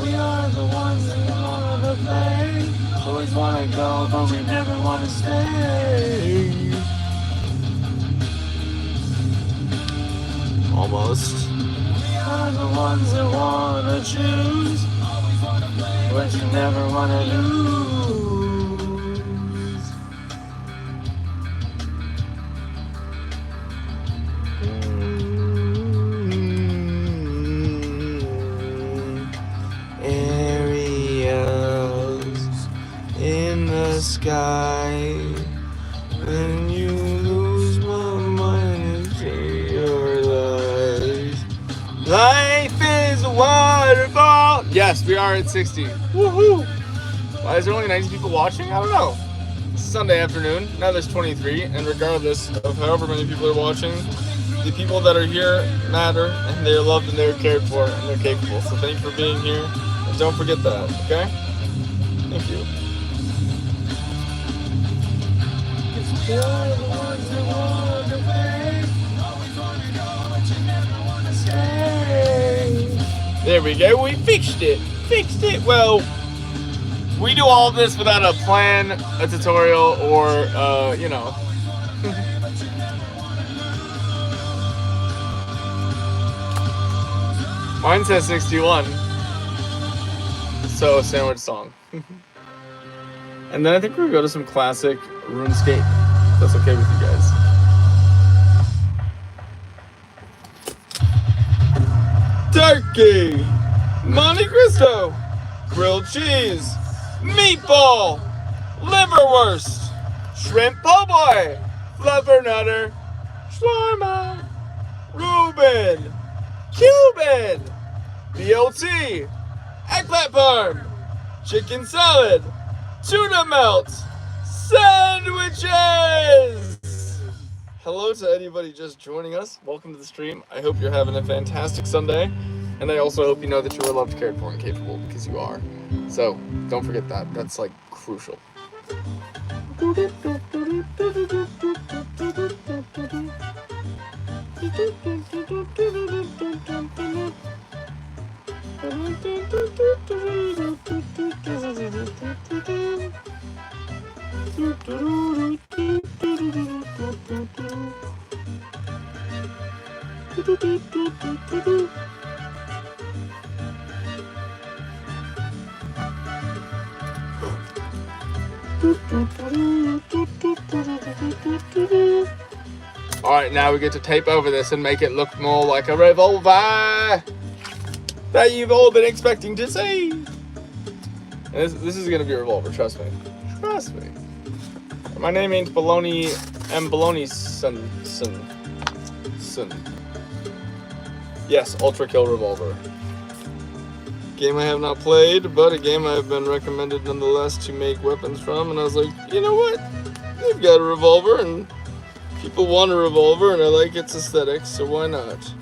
We are the ones that want to play, always want to go but we never want to stay. Almost. We are the ones that want to choose, but you never want to lose. Life is a waterfall. Yes, we are at 60. Woohoo! Why is there only 90 people watching? I don't know. It's Sunday afternoon. Now there's 23, and regardless of however many people are watching, the people that are here matter, and they're loved, and they're cared for, and they're capable. So thank you for being here, and don't forget that, okay? Thank you. There we go. We fixed it. Fixed it. Well, we do all of this without a plan, a tutorial, or, you know. Mine says 61. So, sandwich song. And then I think we're going to go to some classic RuneScape. If that's okay with you guys. Turkey! Monte Cristo! Grilled cheese! Meatball! Liverwurst! Shrimp po' boy! Fluffernutter! Shawarma! Reuben! Cuban! BLT! Eggplant parm! Chicken salad! Tuna melt! Sandwiches! Hello to anybody just joining us. Welcome to the stream. I hope you're having a fantastic Sunday. And I also hope you know that you are loved, cared for, and capable, because you are. So, don't forget that. That's, like, crucial. Alright, now we get to tape over this and make it look more like a revolver that you've all been expecting to see. And this is gonna be a revolver, trust me. Trust me. My name ain't Bologna, I'm Bologna's son. Yes, Ultra Kill Revolver. Game I have not played, but a game I've been recommended nonetheless to make weapons from, and I was like, you know what? They've got a revolver, and people want a revolver, and I like its aesthetics, so why not?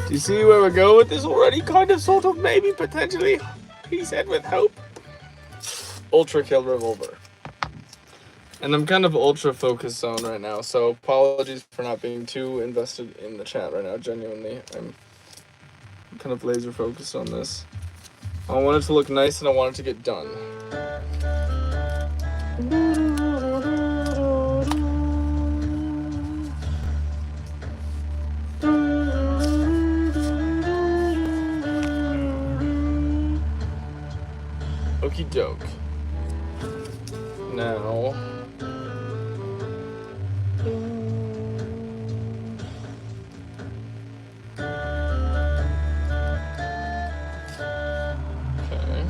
Do you see where we go with this already? Kind of, sort of, maybe, potentially, he said with hope. Ultra Kill Revolver. And I'm kind of ultra focused on right now, so apologies for not being too invested in the chat right now, genuinely. I'm kind of laser focused on this. I want it to look nice and I want it to get done. Okie doke. Now. Okay.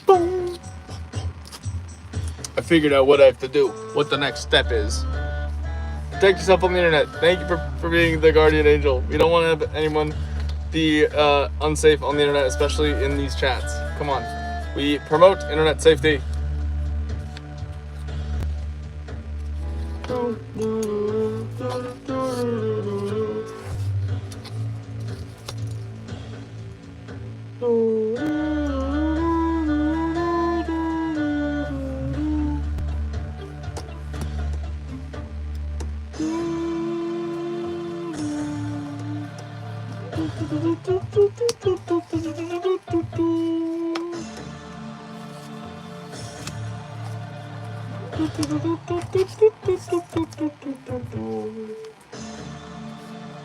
Boom. I figured out what I have to do, what the next step is. Protect yourself on the internet. Thank you for being the guardian angel. We don't want to have anyone be unsafe on the internet, especially in these chats. Come on. We promote internet safety. Then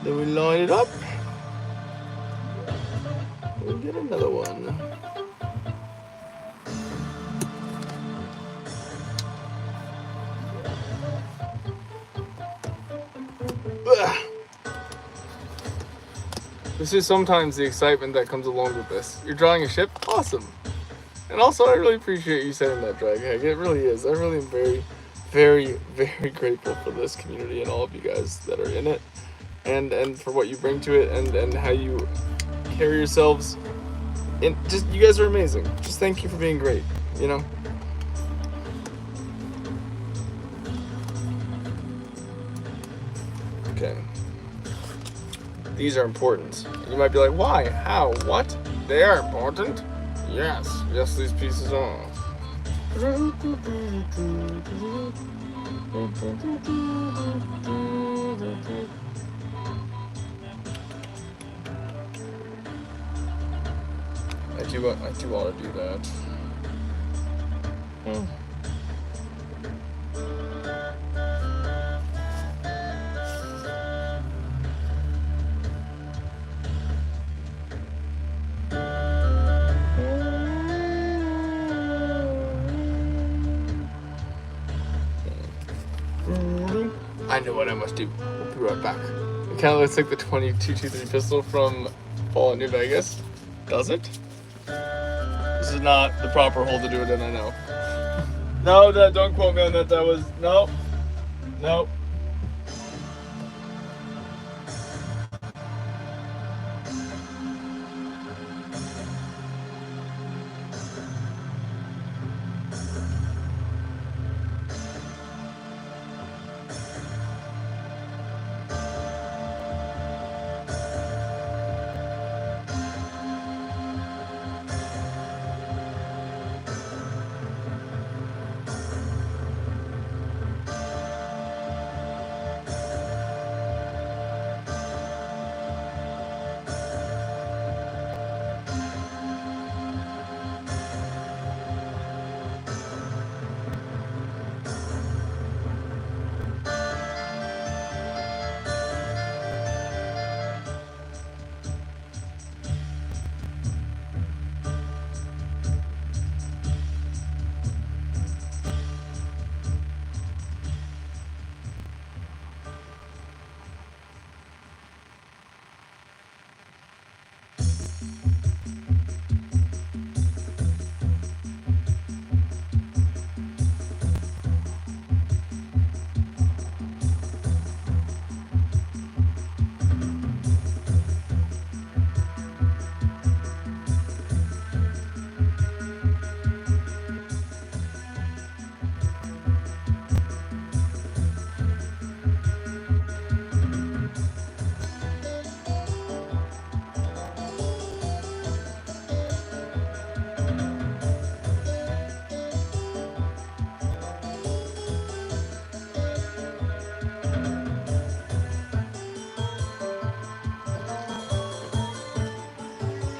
we line it up. We'll get another one. Ugh. This is sometimes the excitement that comes along with this. You're drawing a ship? Awesome. And also, I really appreciate you setting that drag hag. It really is. I really am very, very, very grateful for this community and all of you guys that are in it. And for what you bring to it and how you carry yourselves. And just, you guys are amazing. Just thank you for being great, you know? Okay. These are important. You might be like, why? How? What? They are important? Yes. Yes, these pieces are. I do want to do that. I know what I must do. We'll be right back. It kind of looks like the 22-23 pistol from Fallout New Vegas. Does it? This is not the proper hole to do it in, I know. No, don't quote me on that. That was... Nope. Nope.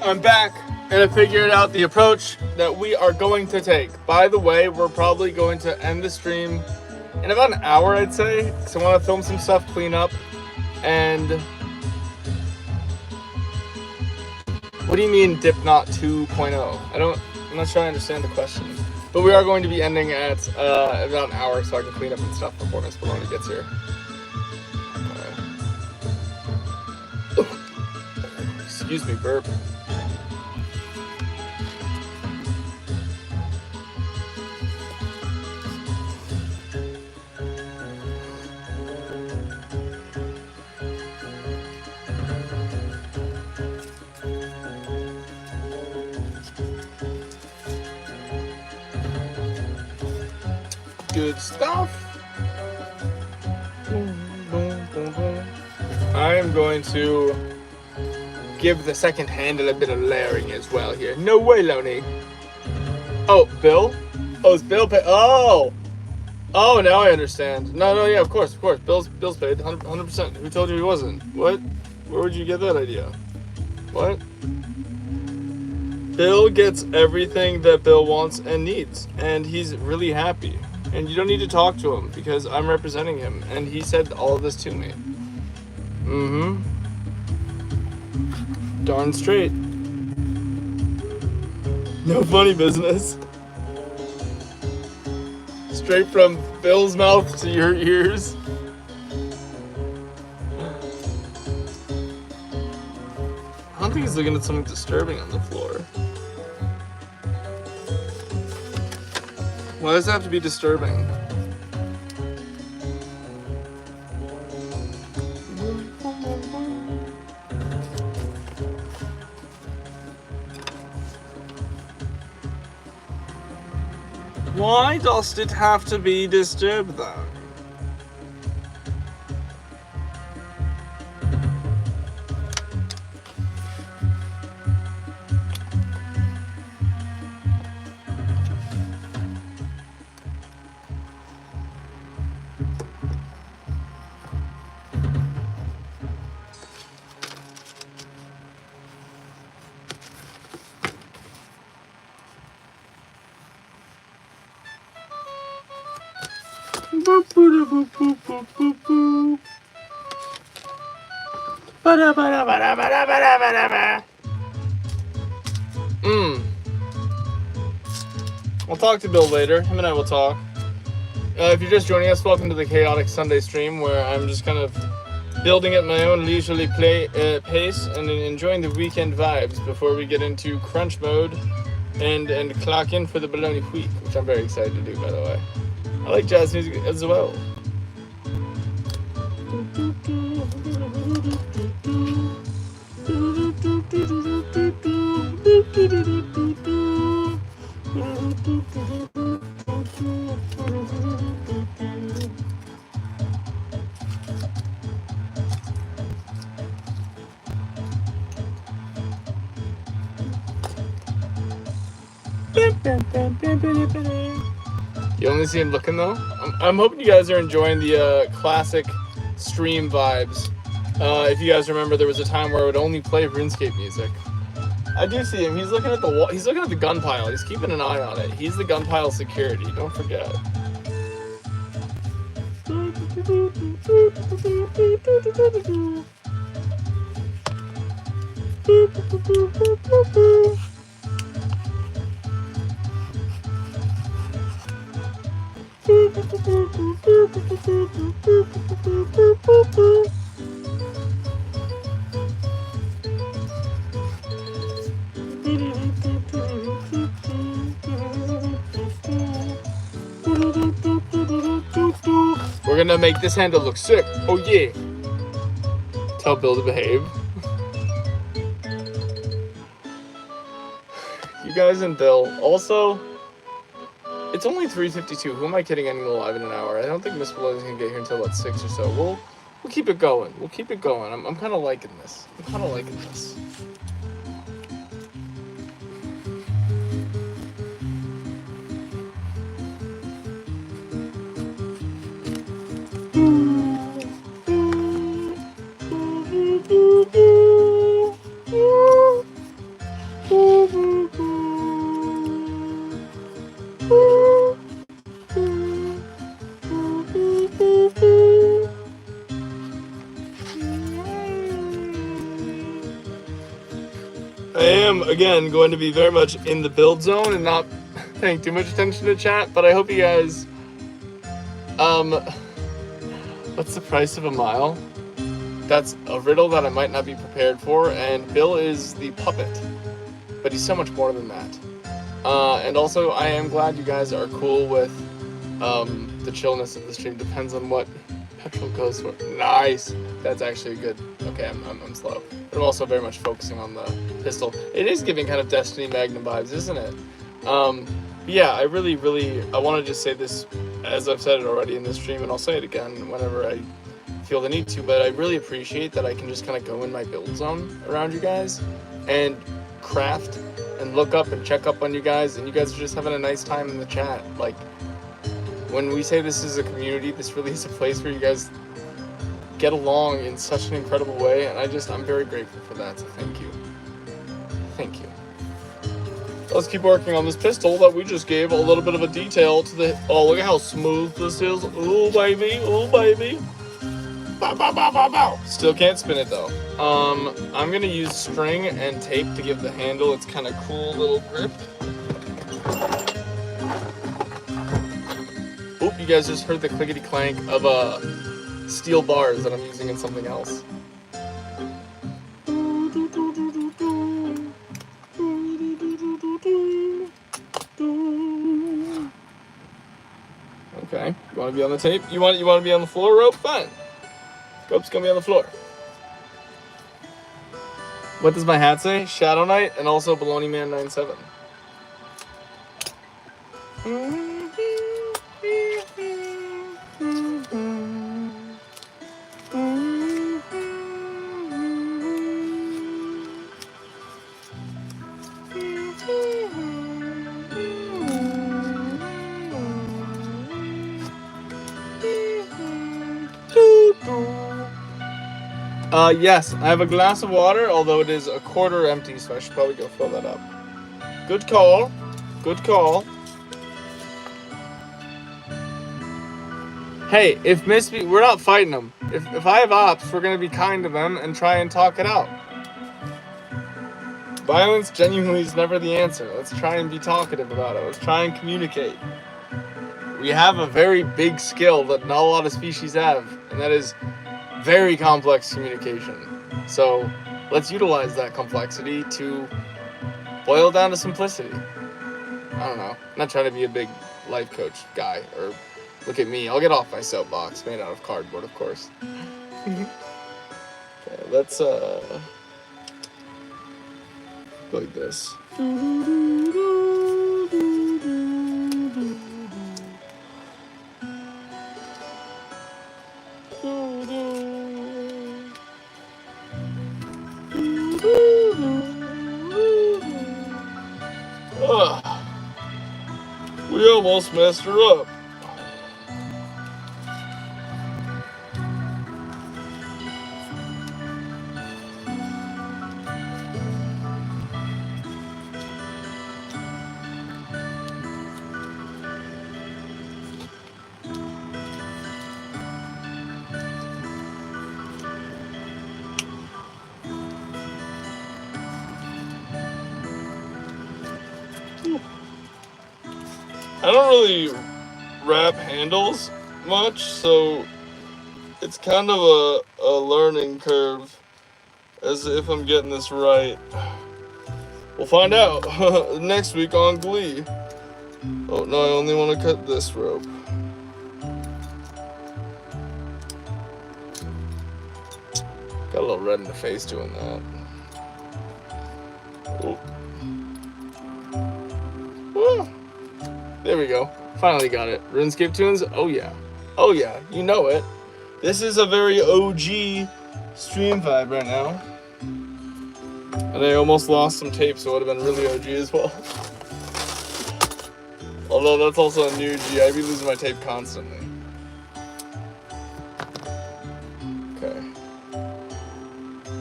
I'm back, and I figured out the approach that we are going to take. By the way, we're probably going to end the stream in about an hour, I'd say, because I want to film some stuff, clean up, and... What do you mean Dipknot 2.0? I'm not sure I understand the question. But we are going to be ending at about an hour so I can clean up and stuff before Miss Bologna gets here. Excuse me, burp. Good stuff. I am going to give the second handle a bit of layering as well here. No way, Loney. Oh, Bill? Oh, it's Bill paid. Oh! Oh, now I understand. No, yeah, of course. Bill's paid 100%. Who told you he wasn't? What? Where would you get that idea? What? Bill gets everything that Bill wants and needs, and he's really happy. And you don't need to talk to him because I'm representing him, and he said all of this to me. Mm-hmm. Darn straight. No funny business. Straight from Bill's mouth to your ears. I don't think he's looking at something disturbing on the floor. Why does it have to be disturbing? Why does it have to be disturbed though? I'll talk to Bill later. Him and I will talk. If you're just joining us, welcome to the Chaotic Sunday stream, where I'm just kind of building at my own leisurely pace and enjoying the weekend vibes before we get into crunch mode and clock in for the Bologna week, which I'm very excited to do, by the way. I like jazz music as well. You only see him looking though? I'm hoping you guys are enjoying the classic stream vibes. If you guys remember, there was a time where I would only play RuneScape music. I do see him. He's looking at the wall. He's looking at the gun pile. He's keeping an eye on it. He's the gun pile security. Don't forget. We're gonna make this handle look sick. Oh yeah. Tell Bill to behave. You guys and Bill. Also, it's only 3:52. Who am I kidding ending live in an hour? I don't think Miss Bologna's gonna get here until about 6 or so. We'll keep it going. We'll keep it going. I'm kind of liking this. I'm kind of liking this. I am, again, going to be very much in the build zone and not paying too much attention to chat, but I hope you guys, what's the price of a mile? That's a riddle that I might not be prepared for, and Bill is the puppet, but he's so much more than that. And also, I am glad you guys are cool with, the chillness of the stream. Depends on what petrol goes for. Nice! That's actually good. Okay, I'm slow. But I'm also very much focusing on the pistol. It is giving kind of Destiny Magnum vibes, isn't it? Yeah, I want to just say this, as I've said it already in this stream, and I'll say it again whenever I feel the need to, but I really appreciate that I can just kind of go in my build zone around you guys and craft and look up and check up on you guys, and you guys are just having a nice time in the chat. Like, when we say this is a community, this really is a place where you guys get along in such an incredible way, and I'm very grateful for that, so thank you. Thank you. Let's keep working on this pistol that we just gave a little bit of a detail to the... Oh, look at how smooth this is. Ooh, baby. Ooh, baby. Bow, bow, bow, bow, bow. Still can't spin it, though. I'm going to use string and tape to give the handle its kind of cool little grip. Oop, you guys just heard the clickety clank of steel bars that I'm using in something else. Okay, you want to be on the tape? You want to be on the floor, Rope? Fine. Rope's gonna be on the floor. What does my hat say? Shadow Knight and also Bologna Man 97. Yes, I have a glass of water, although it is a quarter empty, so I should probably go fill that up. Good call. Good call. Hey, if we're not fighting them. If I have ops, we're gonna be kind to them and try and talk it out. Violence genuinely is never the answer. Let's try and be talkative about it. Let's try and communicate. We have a very big skill that not a lot of species have, and that is very complex communication. So let's utilize that complexity to boil down to simplicity. I don't know. I'm not trying to be a big life coach guy, or look at me. I'll get off my soapbox, made out of cardboard, of course. Okay, let's go like this. We almost messed her up. I don't really wrap handles much, so it's kind of a learning curve as if I'm getting this right. We'll find out next week on Glee. Oh no, I only want to cut this rope. Got a little red in the face doing that. Oh. Woo. There we go. Finally got it. RuneScape tunes? Oh yeah. Oh yeah, you know it. This is a very OG stream vibe right now. And I almost lost some tape, so it would have been really OG as well. Although that's also a new G. I'd be losing my tape constantly. Okay.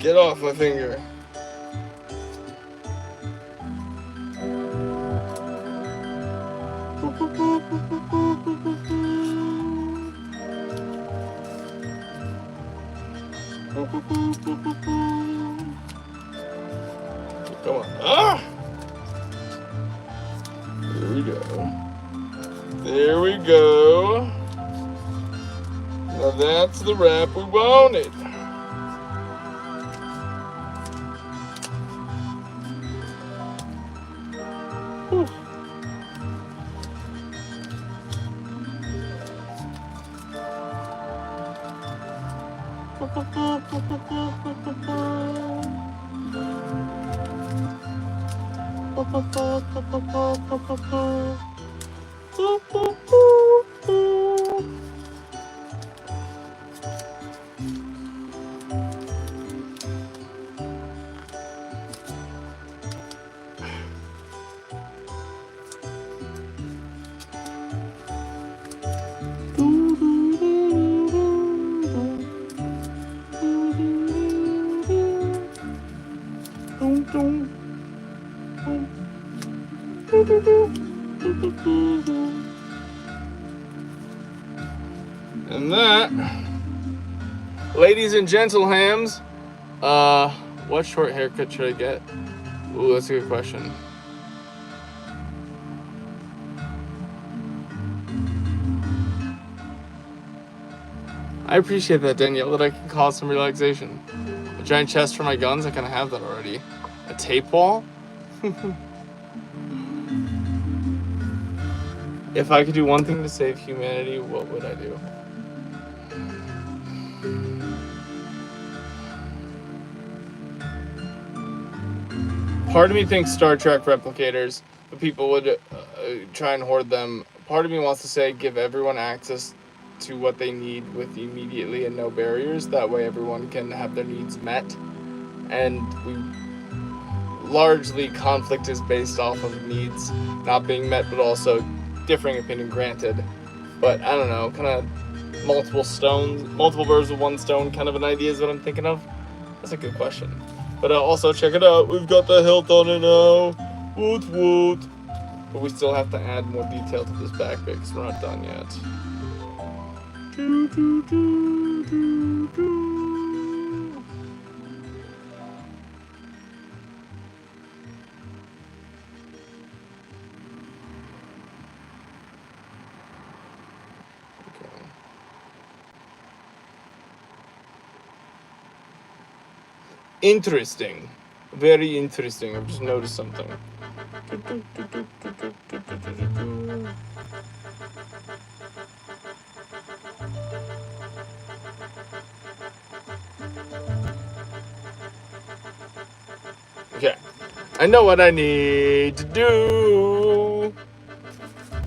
Get off my finger. Come on. Ah! There we go. There we go. Now that's the wrap we wanted. Whew. And that, ladies and gentlehams, what short haircut should I get? Ooh, that's a good question. I appreciate that, Danielle, that I can cause some relaxation. A giant chest for my guns, I kind of have that already. A tape wall? If I could do one thing to save humanity, what would I do? Part of me thinks Star Trek replicators, but people would try and hoard them. Part of me wants to say give everyone access to what they need with immediately and no barriers. That way everyone can have their needs met. And largely conflict is based off of needs not being met, but also differing opinion granted. But I don't know, kind of multiple birds with one stone kind of an idea is what I'm thinking of. That's a good question. But also check it out, we've got the hilt on it now. Woot woot. But we still have to add more detail to this back bit because we're not done yet. Interesting. Very interesting. I've just noticed something. Okay. I know what I need to do.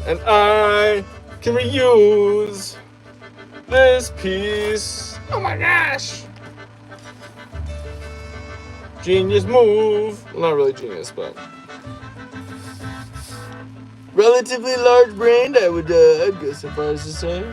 And I can reuse this piece. Oh my gosh. Genius move. Well, not really genius, but relatively large brained, I'd go so far as to say.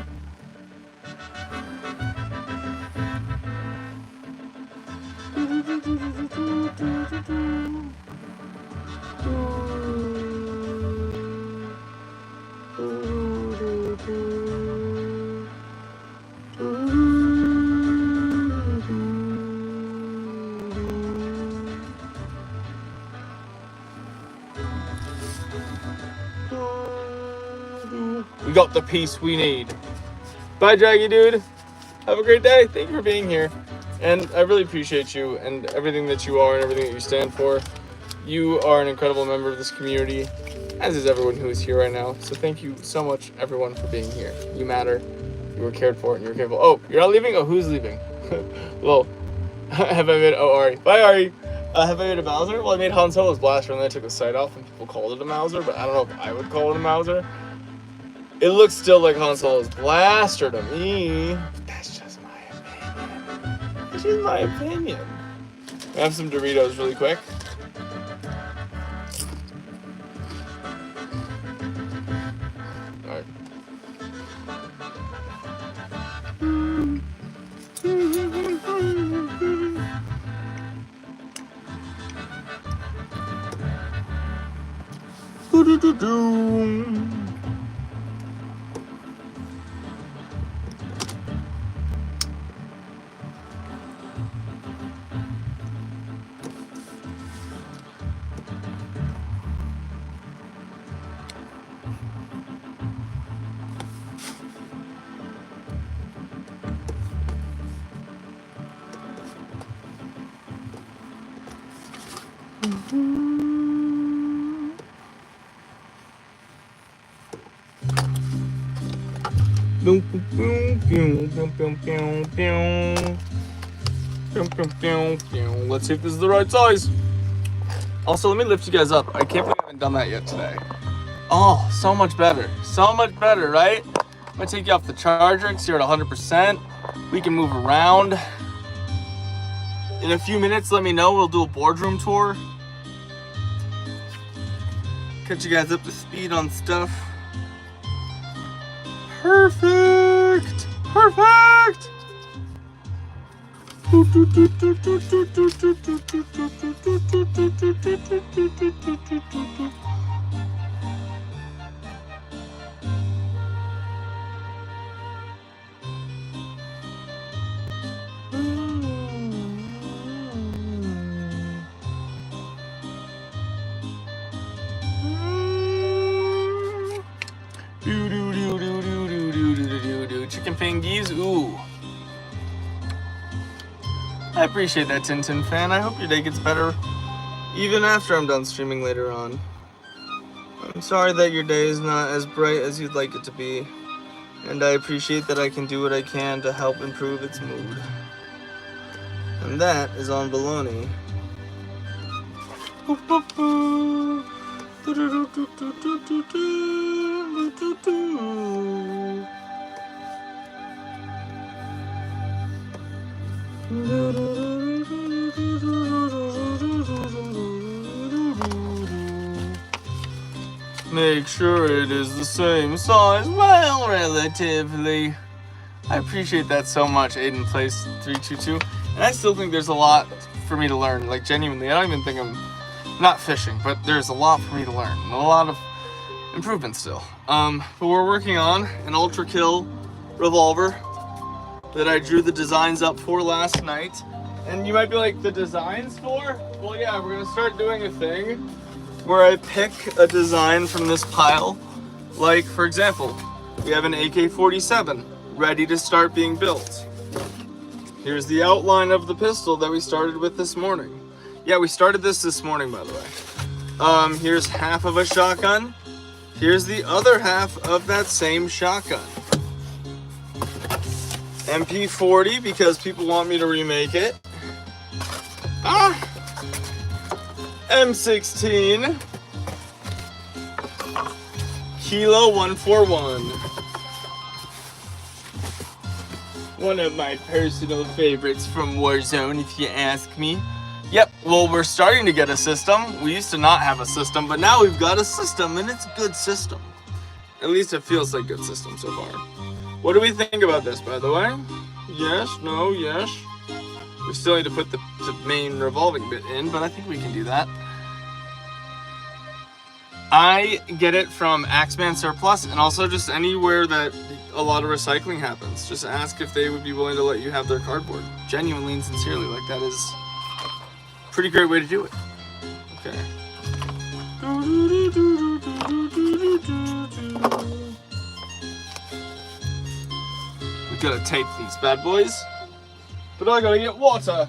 We got the piece we need. Bye, Draggy Dude. Have a great day. Thank you for being here. And I really appreciate you and everything that you are and everything that you stand for. You are an incredible member of this community, as is everyone who is here right now. So thank you so much, everyone, for being here. You matter. You were cared for and you were careful. Oh, you're not leaving? Oh, who's leaving? Well, have I made... Oh, Ari. Bye, Ari. Have I made a Mauser? Well, I made Han Solo's blaster and then I took the sight off and people called it a Mauser, but I don't know if I would call it a Mauser. It looks still like Han Solo's blaster to me. But that's just my opinion. That's just my opinion. I have some Doritos really quick. Alright. Let's see if this is the right size. Also, let me lift you guys up. I can't believe I haven't done that yet today. Oh, so much better. So much better, right? I'm gonna take you off the charger because you're at 100%. We can move around. In a few minutes, let me know. We'll do a boardroom tour. Catch you guys up to speed on stuff. Perfect! Perfect! fingies. Ooh. I appreciate that, Tintin fan. I hope your day gets better even after I'm done streaming later on. I'm sorry that your day is not as bright as you'd like it to be, and I appreciate that I can do what I can to help improve its mood. And that is on Bologna. Make sure it is the same size. Well, relatively. I appreciate that so much, Aiden Place 322. And I still think there's a lot for me to learn. Like, genuinely, I don't even think I'm not fishing, but there's a lot for me to learn. And a lot of improvement still. But we're working on an Ultra Kill revolver that I drew the designs up for last night. And you might be like, the designs for? Well, yeah, we're gonna start doing a thing where I pick a design from this pile. Like, for example, we have an AK-47 ready to start being built. Here's the outline of the pistol that we started with this morning. Yeah, we started this morning, by the way. Here's half of a shotgun. Here's the other half of that same shotgun. MP40, because people want me to remake it. M16. Kilo 141. One of my personal favorites from Warzone, if you ask me. Yep, well, we're starting to get a system. We used to not have a system, but now we've got a system, and it's a good system. At least it feels like a good system so far. What do we think about this, by the way? Yes, no, yes. We still need to put the main revolving bit in, but I think we can do that. I get it from Axeman Surplus, and also just anywhere that a lot of recycling happens. Just ask if they would be willing to let you have their cardboard. Genuinely and sincerely, like, that is a pretty great way to do it. Okay. We gotta tape these bad boys, but I gotta get water.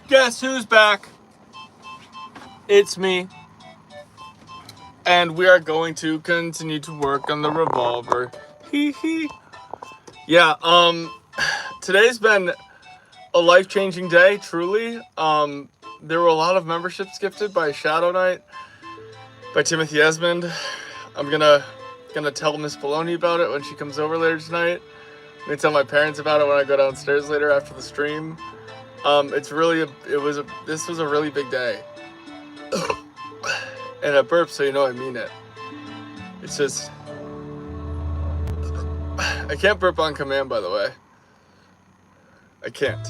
Guess who's back? It's me. And we are going to continue to work on the revolver. Hee hee. Yeah, today's been a life-changing day, truly. There were a lot of memberships gifted by Shadow Knight, by Timothy Esmond. I'm gonna tell Miss Bologna about it when she comes over later tonight. I'm gonna tell my parents about it when I go downstairs later after the stream. This was a really big day. And I burp, so you know I mean it. It's just, I can't burp on command, by the way. I can't.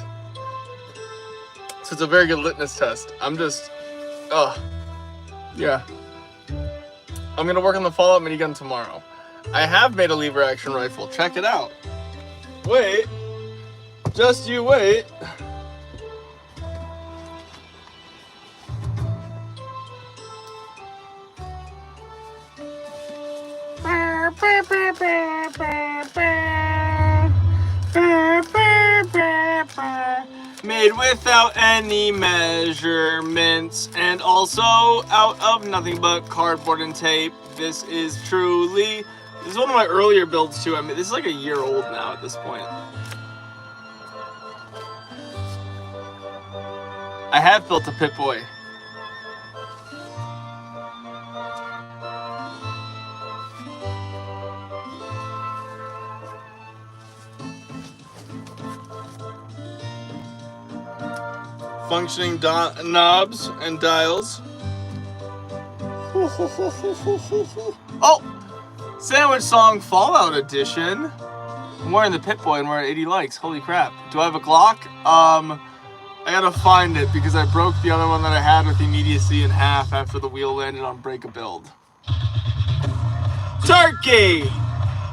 So it's a very good litmus test. Yeah. I'm gonna work on the Fallout minigun tomorrow. I have made a lever action rifle. Check it out. Wait. Just you wait. Made without any measurements and also out of nothing but cardboard and tape. This is one of my earlier builds too. I mean, this is like a year old now at this point. I have built a Pip-Boy. Functioning knobs and dials. Oh! Sandwich Song Fallout Edition. I'm wearing the Pip-Boy and we're at 80 likes. Holy crap. Do I have a Glock? I gotta find it because I broke the other one that I had with immediacy in half after the wheel landed on Break a Build. Turkey!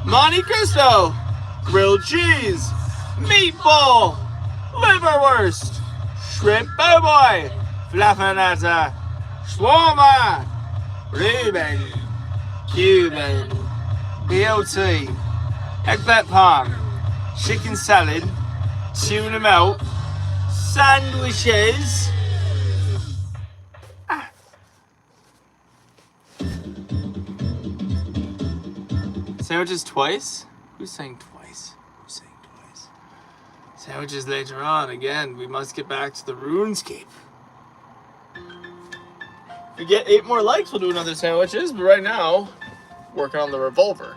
Monte Cristo! Grilled cheese! Meatball! Liverwurst! Shrimp po' boy, fluffernutter, shawarma, Reuben, Cuban, BLT, eggplant parm, chicken salad, tuna melt, sandwiches. Sandwiches twice? Who's saying twice? Sandwiches later on. Again, we must get back to the RuneScape. If we get 8 more likes, we'll do another sandwiches. But right now, working on the revolver.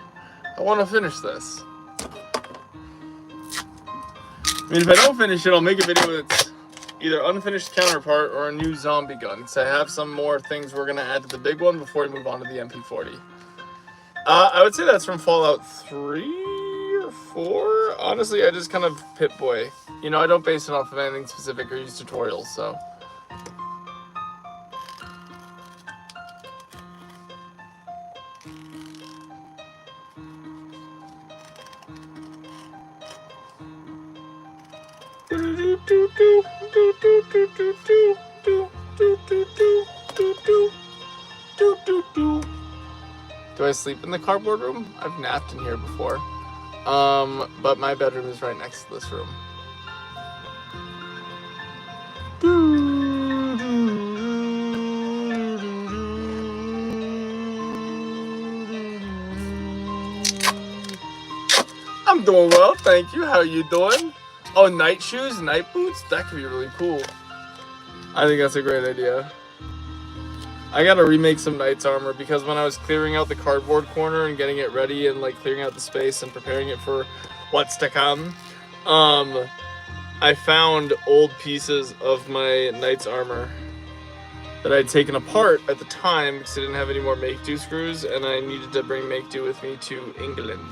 I want to finish this. I mean, if I don't finish it, I'll make a video with its either unfinished counterpart or a new zombie gun. Because I have some more things we're going to add to the big one before we move on to the MP40. I would say that's from Fallout 3. 4? Honestly, I just kind of Pip-Boy. You know, I don't base it off of anything specific or use tutorials, so. Do I sleep in the cardboard room? I've napped in here before. But my bedroom is right next to this room. I'm doing well, thank you. How are you doing? Oh, night shoes, night boots? That could be really cool. I think that's a great idea. I gotta remake some Knight's armor because when I was clearing out the cardboard corner and getting it ready and like clearing out the space and preparing it for what's to come, I found old pieces of my Knight's armor that I'd taken apart at the time because I didn't have any more make-do screws and I needed to bring make-do with me to England.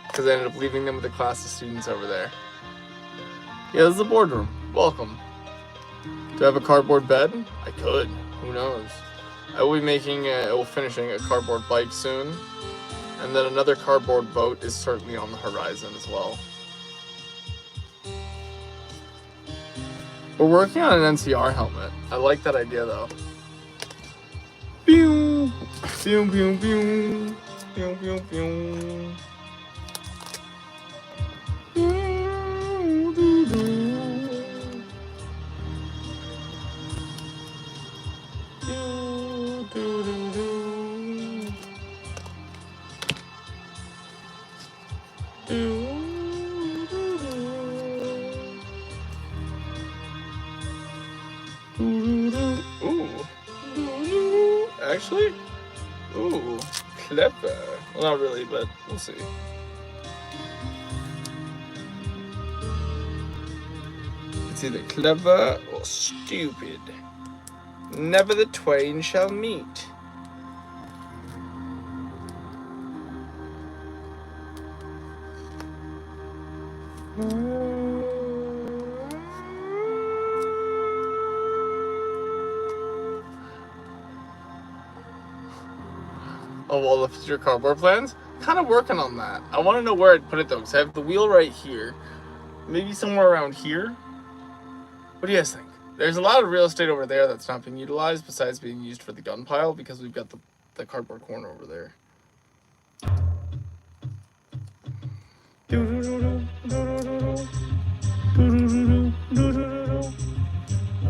Because I ended up leaving them with a class of students over there. Yeah, this is the boardroom. Welcome. Do I have a cardboard bed? I could. Who knows? I will be finishing a cardboard bike soon. And then another cardboard boat is certainly on the horizon as well. We're working on an NCR helmet. I like that idea though. Pew! Pew, pew, pew. Pew, pew, pew. Ooh. Actually? Ooh. Clever. Well, not really, but we'll see. It's either clever or stupid. Never the twain shall meet. Of all the future cardboard plans, kind of working on that. I want to know where I'd put it though, because I have the wheel right here. Maybe somewhere around here. What do you guys think? There's a lot of real estate over there that's not being utilized, besides being used for the gun pile, because we've got the cardboard corner over there.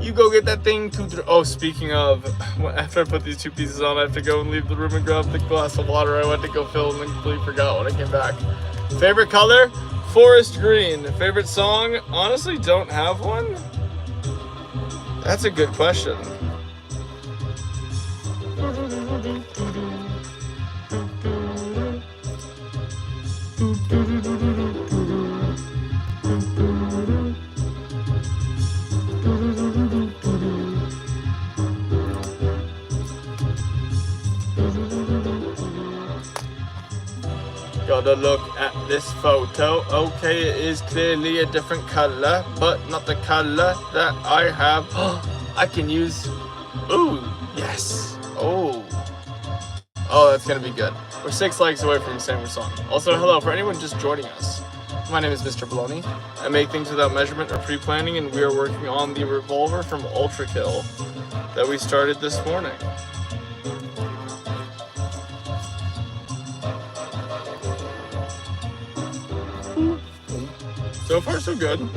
You go get that thing. Oh, speaking of, after I put these two pieces on, I have to go and leave the room and grab the glass of water I went to go fill and then completely forgot when I came back. Favorite color? Forest green. Favorite song? Honestly, don't have one. That's a good question. Gotta look at this photo. Okay, it is clearly a different color, but not the color that I have. I can use. Ooh, yes. Oh, that's gonna be good. We're 6 likes away from saying we're song. Also, hello for anyone just joining us. My name is Mr. Bologna. I make things without measurement or pre-planning, and we are working on the revolver from Ultra Kill that we started this morning. So far, so good.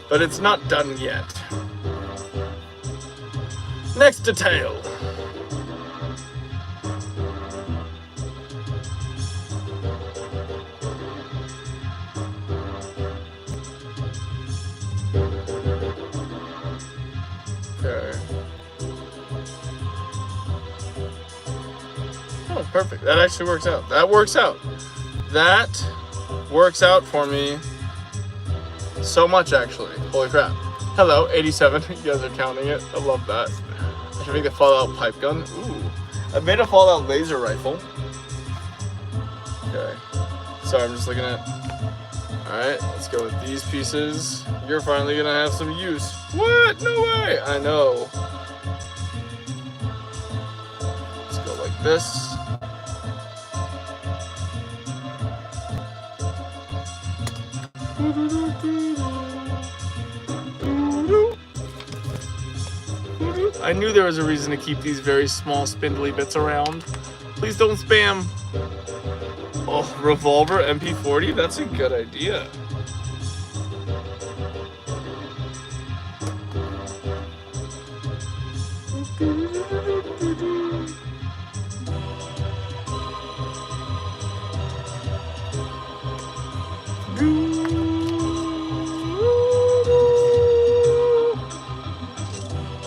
But it's not done yet. Next detail. Okay. Oh, perfect. That actually works out. That works out. That works out for me so much, actually. Holy crap. Hello, 87. You guys are counting it. I love that. I should make the Fallout pipe gun. Ooh. I've made a Fallout laser rifle. Okay. Sorry, I'm just looking at. Alright, let's go with these pieces. You're finally gonna have some use. What? No way! I know. Let's go like this. I knew there was a reason to keep these very small spindly bits around. Please don't spam. Oh, revolver MP40? That's a good idea.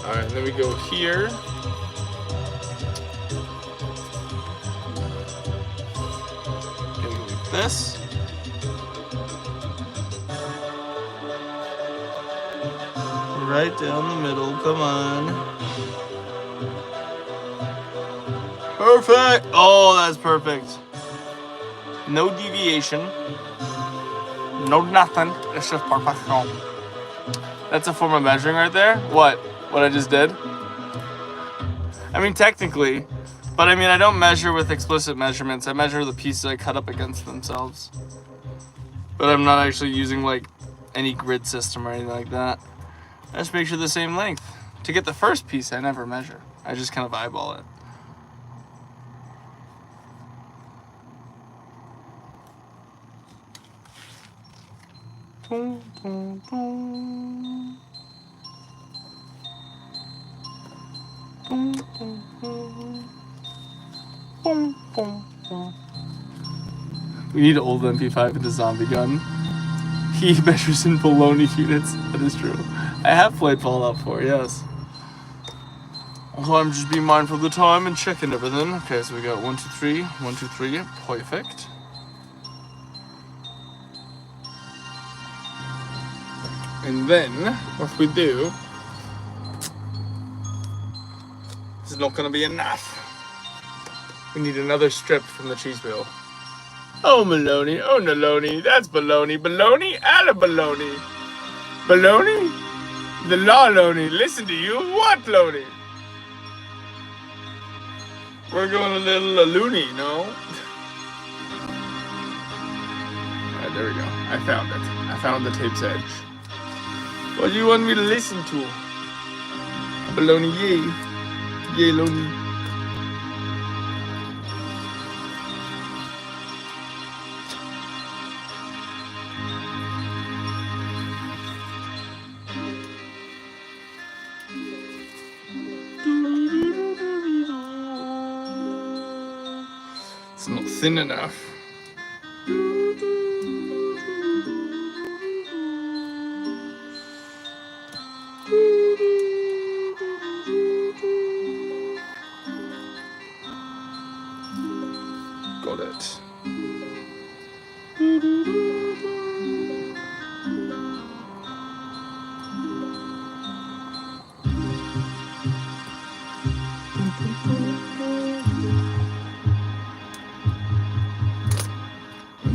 Alright, and then we go here. This. Right down the middle, come on. Perfect! Oh, that's perfect. No deviation. No nothing. It's just perfection. That's a form of measuring right there. What? What I just did? I mean, technically. But I mean, I don't measure with explicit measurements. I measure the pieces I cut up against themselves. But I'm not actually using like any grid system or anything like that. I just make sure the same length. To get the first piece, I never measure. I just kind of eyeball it. Dun, dun, dun. Dun, dun, dun. Boom, boom, boom. We need old MP5 with the zombie gun. He measures in Bologna units. That is true. I have played Fallout 4, yes. Also, I'm just being mindful of the time and checking everything. Okay, so we got 1, 2, 3. 1, 2, 3. Perfect. And then, what we do... This is not going to be enough. We need another strip from the cheese wheel. Oh, Maloney. Oh, Naloney. That's baloney. Baloney? Alla baloney. Baloney? The law, Loney. Listen to you. What, Loney? We're going a little loony, no? Alright, there we go. I found it. I found the tape's edge. What do you want me to listen to? Baloney, yay. Yay, Loney. It's not thin enough. Got it.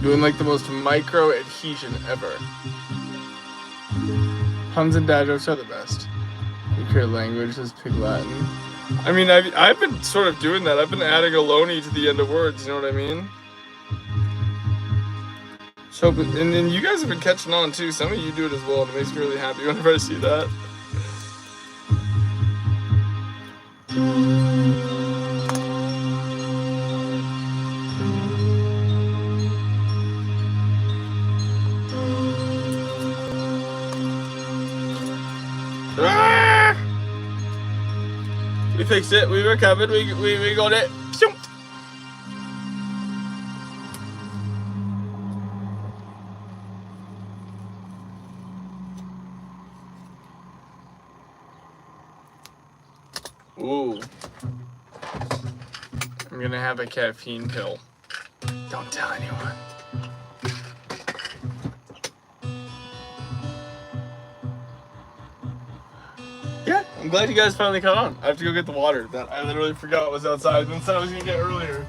Doing like the most micro adhesion ever. Puns and dad jokes are the best. You care language, just pick Latin. I mean, I've been sort of doing that. I've been adding a loney to the end of words, you know what I mean? So, and then you guys have been catching on too. Some of you do it as well, and it makes me really happy whenever I see that. Ah! We fixed it. We recovered. We got it. Ooh. I'm gonna have a caffeine pill. Don't tell anyone. Yeah, I'm glad you guys finally caught on. I have to go get the water that I literally forgot was outside and said I was gonna get earlier.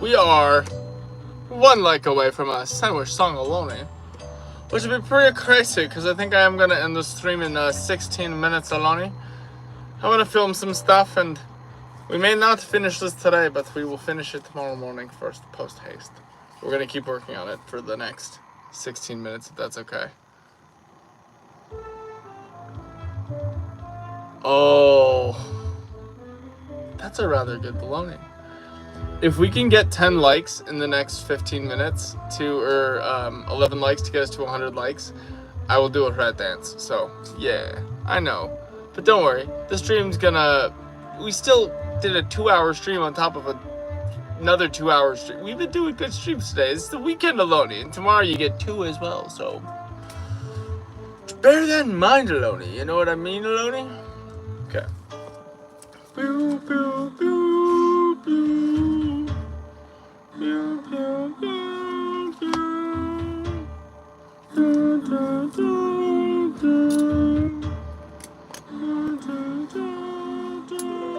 We are one like away from a sandwich song alone, which would be pretty crazy because I think I am gonna end the stream in 16 minutes alone. I'm gonna film some stuff, and we may not finish this today, but we will finish it tomorrow morning first, post haste. We're gonna keep working on it for the next 16 minutes, if that's okay. Oh, that's a rather good bologna. If we can get 10 likes in the next 15 minutes or 11 likes to get us to 100 likes, I will do a rat dance. So, yeah, I know. But don't worry, the stream's we still did a 2-hour stream on top of another 2-hour stream. We've been doing good streams today. It's the weekend alone, and tomorrow you get 2 as well, so bear that in mind, Aloni. You know what I mean, Aloni? Okay. Pew, pew, pew, pew. Pew, pew, pew, pew. Du, du, du, du. Du, du, du, du.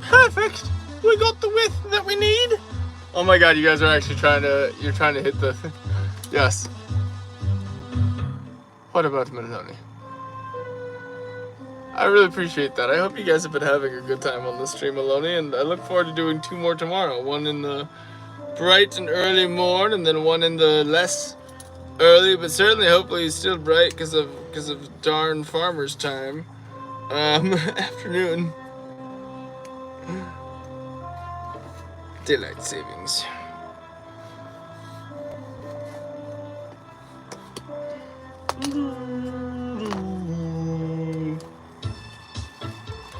Perfect! We got the width that we need! Oh my god, you guys are actually you're trying to hit the... Yes. What about Meloni? I really appreciate that. I hope you guys have been having a good time on the stream, Meloni, and I look forward to doing 2 more tomorrow. One in the bright and early morn, and then one in the less early, but certainly hopefully still bright because of darn farmer's time. Afternoon. Daylight savings.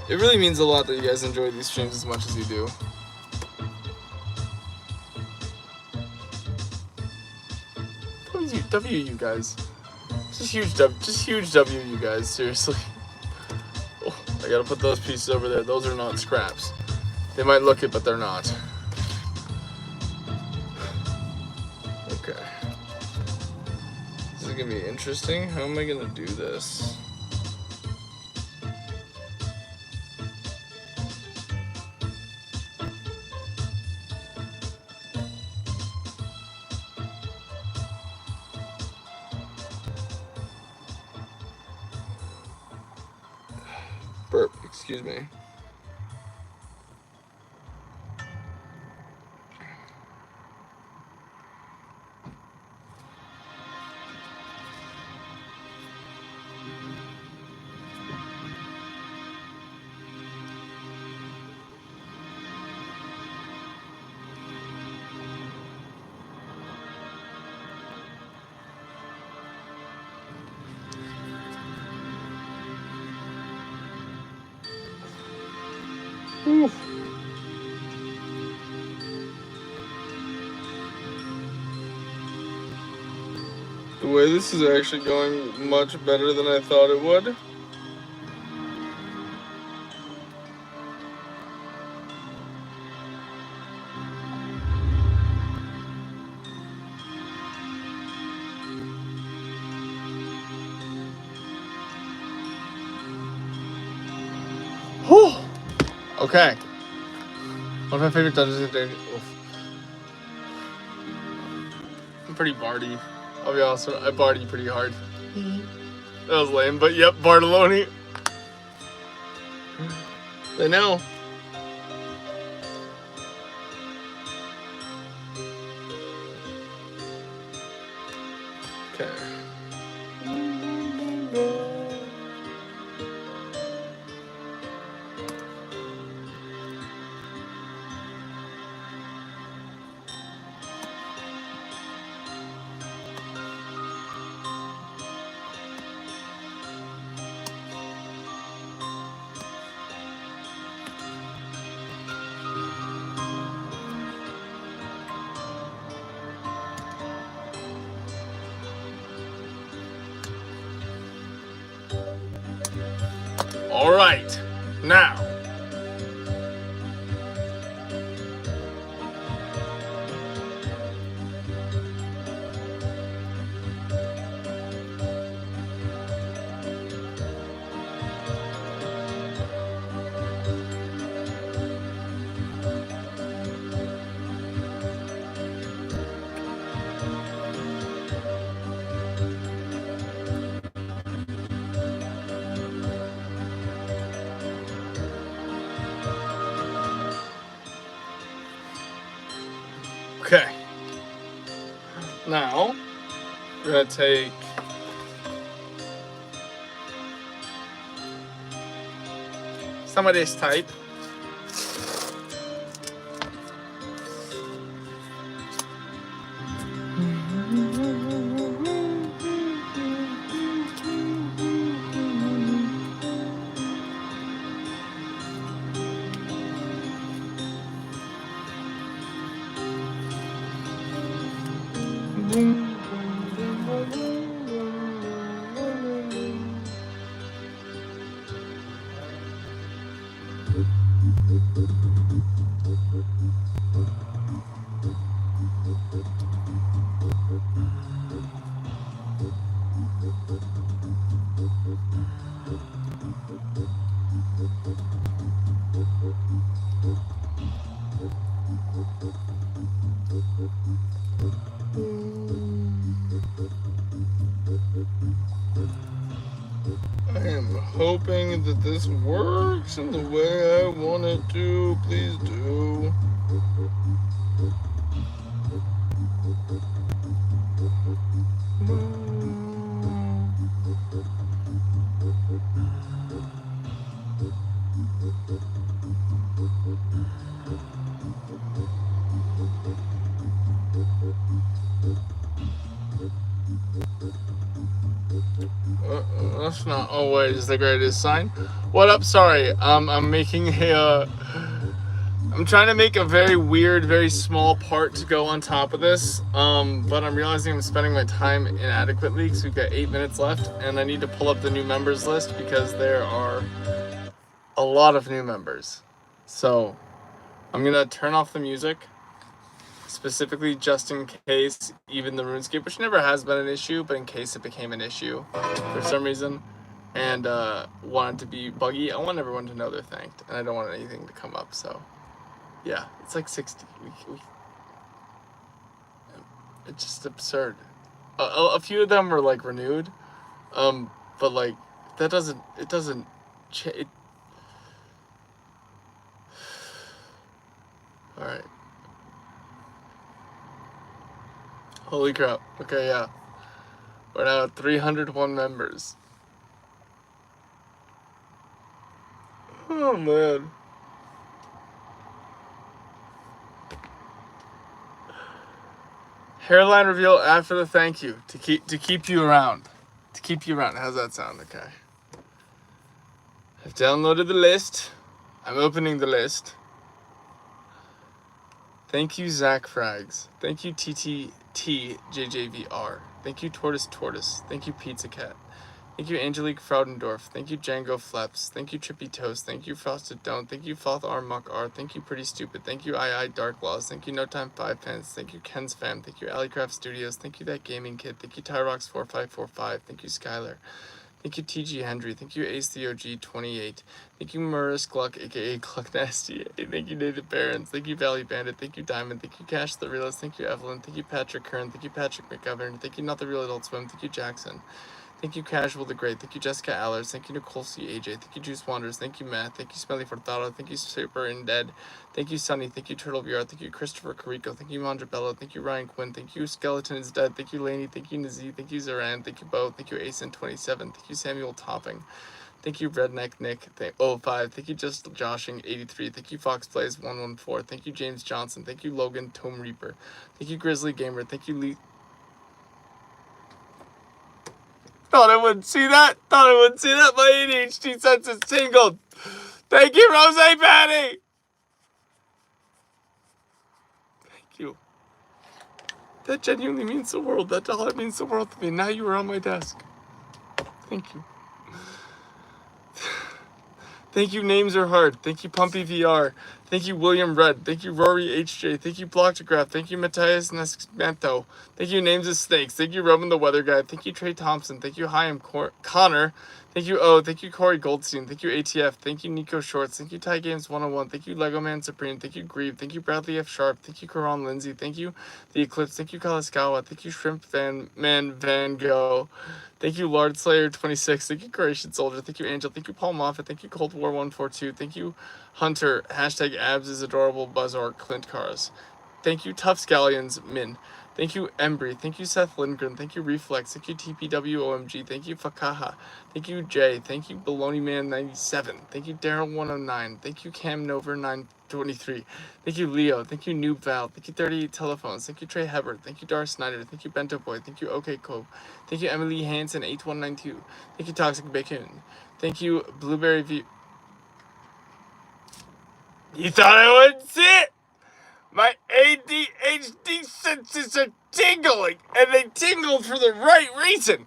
It really means a lot that you guys enjoy these streams as much as you do. W you guys. Just huge W you guys, seriously. Oh, I gotta put those pieces over there. Those are not scraps. They might look it, but they're not. Okay. This is gonna be interesting. How am I gonna do this? Burp, excuse me. Oof. The way this is actually going much better than I thought it would. Whew. Okay. One of my favorite Dungeons and Dragons. I'm pretty bardy. I'll be honest, I bardy pretty hard. That was lame, but yep, Bartoloni. I know. Okay. All right, now. Okay. Now, we're going to take some of this type. I am hoping that this works in the way I want it to. Please do. That's not always the greatest sign. What up? Sorry, I'm making a. I'm trying to make a very weird, very small part to go on top of this. But I'm realizing I'm spending my time inadequately because we've got 8 minutes left, and I need to pull up the new members list because there are a lot of new members. So I'm gonna turn off the music, specifically just in case even the RuneScape, which never has been an issue, but in case it became an issue for some reason, and wanted to be buggy, I want everyone to know they're thanked, and I don't want anything to come up, so yeah, it's like 60. It's just absurd. A few of them were like renewed, but like it doesn't all right. Holy crap. Okay, yeah. We're now at 301 members. Oh man. Hairline reveal after the thank you to keep you around. To keep you around. How's that sound? Okay. I've downloaded the list. I'm opening the list. Thank you, Zach Frags. Thank you, TTTJJVR. Thank you, Tortoise. Thank you, Pizza Cat. Thank you, Angelique Fraudendorf. Thank you, Django Fleps. Thank you, Trippy Toast. Thank you, Frosted Don't. Thank you, Foth R Muck R. Thank you, Pretty Stupid. Thank you, II Dark Laws. Thank you, No Time 5 Pence. Thank you, Ken's Fam. Thank you, Alleycraft Studios. Thank you, That Gaming Kid. Thank you, Tyrox4545. Thank you, Skylar. Thank you, TG Hendry. Thank you, Ace the OG 28. Thank you, Maris Gluck, aka Gluck Nasty. Thank you, Nathan Barons. Thank you, Valley Bandit. Thank you, Diamond. Thank you, Cash the Realist. Thank you, Evelyn. Thank you, Patrick Kern. Thank you, Patrick McGovern. Thank you, Not the Real Adult Swim. Thank you, Jackson. Thank you, Casual the Great. Thank you, Jessica Allers. Thank you, Nicole C. AJ. Thank you, Juice Wanders. Thank you, Matt. Thank you, Smelly Fortado. Thank you, Super and Dead. Thank you, Sunny. Thank you, Turtle VR. Thank you, Christopher Carico. Thank you, Mandrabello. Thank you, Ryan Quinn. Thank you, Skeleton is Dead. Thank you, Laney. Thank you, Nazi. Thank you, Zaran. Thank you, Bo. Thank you, Asen27. Thank you, Samuel Topping. Thank you, Redneck Nick. 05. Thank you, Just Joshing 83. Thank you, Fox Plays 114. Thank you, James Johnson. Thank you, Logan Tome Reaper. Thank you, Grizzly Gamer. Thank you, Lee. Thought I wouldn't see that. My ADHD senses tingled. Thank you, Rose Patty. Thank you. That genuinely means the world. That dollar means the world to me. Now you are on my desk. Thank you. Thank you, Names Are Hard. Thank you, Pumpy VR. Thank you, William Red. Thank you, Rory HJ. Thank you, Blocktograph. Thank you, Matthias Nesmento. Thank you, Names of Snakes. Thank you, Roman the Weather Guy. Thank you, Trey Thompson. Thank you, Hi, I'm Connor. Thank you, O. Thank you, Corey Goldstein. Thank you, ATF. Thank you, Nico Shorts. Thank you, Ty Games 101. Thank you, Lego Man Supreme. Thank you, Grieve. Thank you, Bradley F. Sharp. Thank you, Karan Lindsay. Thank you, The Eclipse. Thank you, Kaliskawa. Thank you, Shrimp Van Gogh. Thank you, Lord Slayer 26. Thank you, Croatian Soldier. Thank you, Angel. Thank you, Paul Moffat. Thank you, Cold War 142. Thank you, Hunter. Hashtag abs is adorable. Buzzor Clint Cars. Thank you, Tough Scallions Min. Thank you, Embry. Thank you, Seth Lindgren. Thank you, Reflex. Thank you, TPWOMG. Thank you, Fakaha. Thank you, Jay. Thank you, Baloney Man 97. Thank you, Daryl 109. Thank you, Cam Nover 923. Thank you, Leo. Thank you, Noob Val. Thank you, 38 Telephones. Thank you, Trey Hebert. Thank you, Dar Snyder. Thank you, Bento Boy. Thank you, OK Cove. Thank you, Emily Hansen 8192. Thank you, Toxic Bacon. Thank you, Blueberry View. You thought I wouldn't see it? My ADHD senses are tingling, and they tingled for the right reason.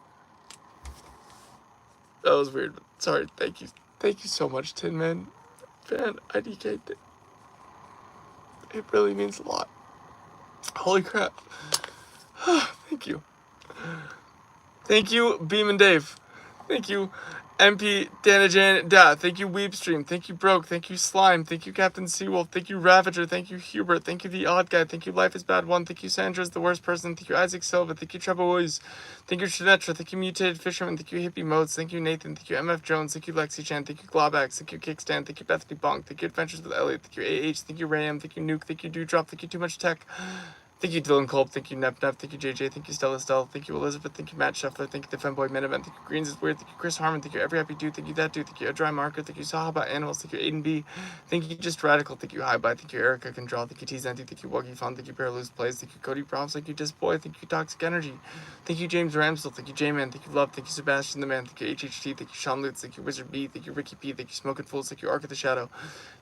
That was weird. Sorry. Thank you. Thank you so much, Tin Man. Fan IDK. It really means a lot. Holy crap. Thank you. Thank you, Beam and Dave. Thank you, MP Danajan Da. Thank you, Weepstream. Thank you, Broke. Thank you, Slime. Thank you, Captain Seawolf. Thank you, Ravager. Thank you, Hubert. Thank you, The Odd Guy. Thank you, Life is Bad One. Thank you, Sandra's the Worst Person. Thank you, Isaac Silva. Thank you, Trevor Woods. Thank you, Shinetra. Thank you, Mutated Fisherman. Thank you, Hippie Modes. Thank you, Nathan. Thank you, MF Jones. Thank you, Lexi Chan. Thank you, Globax. Thank you, Kickstand. Thank you, Bethany Bonk. Thank you, Adventures with Elliot. Thank you, AH. Thank you, Ram. Thank you, Nuke. Thank you, Dewdrop. Thank you, Too Much Tech. Thank you, Dylan Kolb. Thank you, Nep Nep. Thank you, JJ. Thank you, Stella Stella. Thank you, Elizabeth. Thank you, Matt Scheffler. Thank you, the Femboy Minivent. Thank you, Greens is Weird. Thank you, Chris Harmon. Thank you, Every Happy Dude. Thank you, That Dude. Thank you, A Dry Marker. Thank you, Sahaba Animals. Thank you, Aiden B. Thank you, Just Radical. Thank you, Hi Bye. Thank you, Erica Can Draw. Thank you, T Zenti. Thank you, Wuggy Fun. Thank you, Paraloose Plays. Thank you, Cody Proms. Thank you, Disboy. Thank you, Toxic Energy. Thank you, James Ramsdell. Thank you, J-Man. Thank you, Love. Thank you, Sebastian the Man. Thank you, HHT. Thank you, Sean Lutz. Thank you, Wizard B. Thank you, Ricky P. Thank you, Smoking Fools. Thank you, Ark of the Shadow.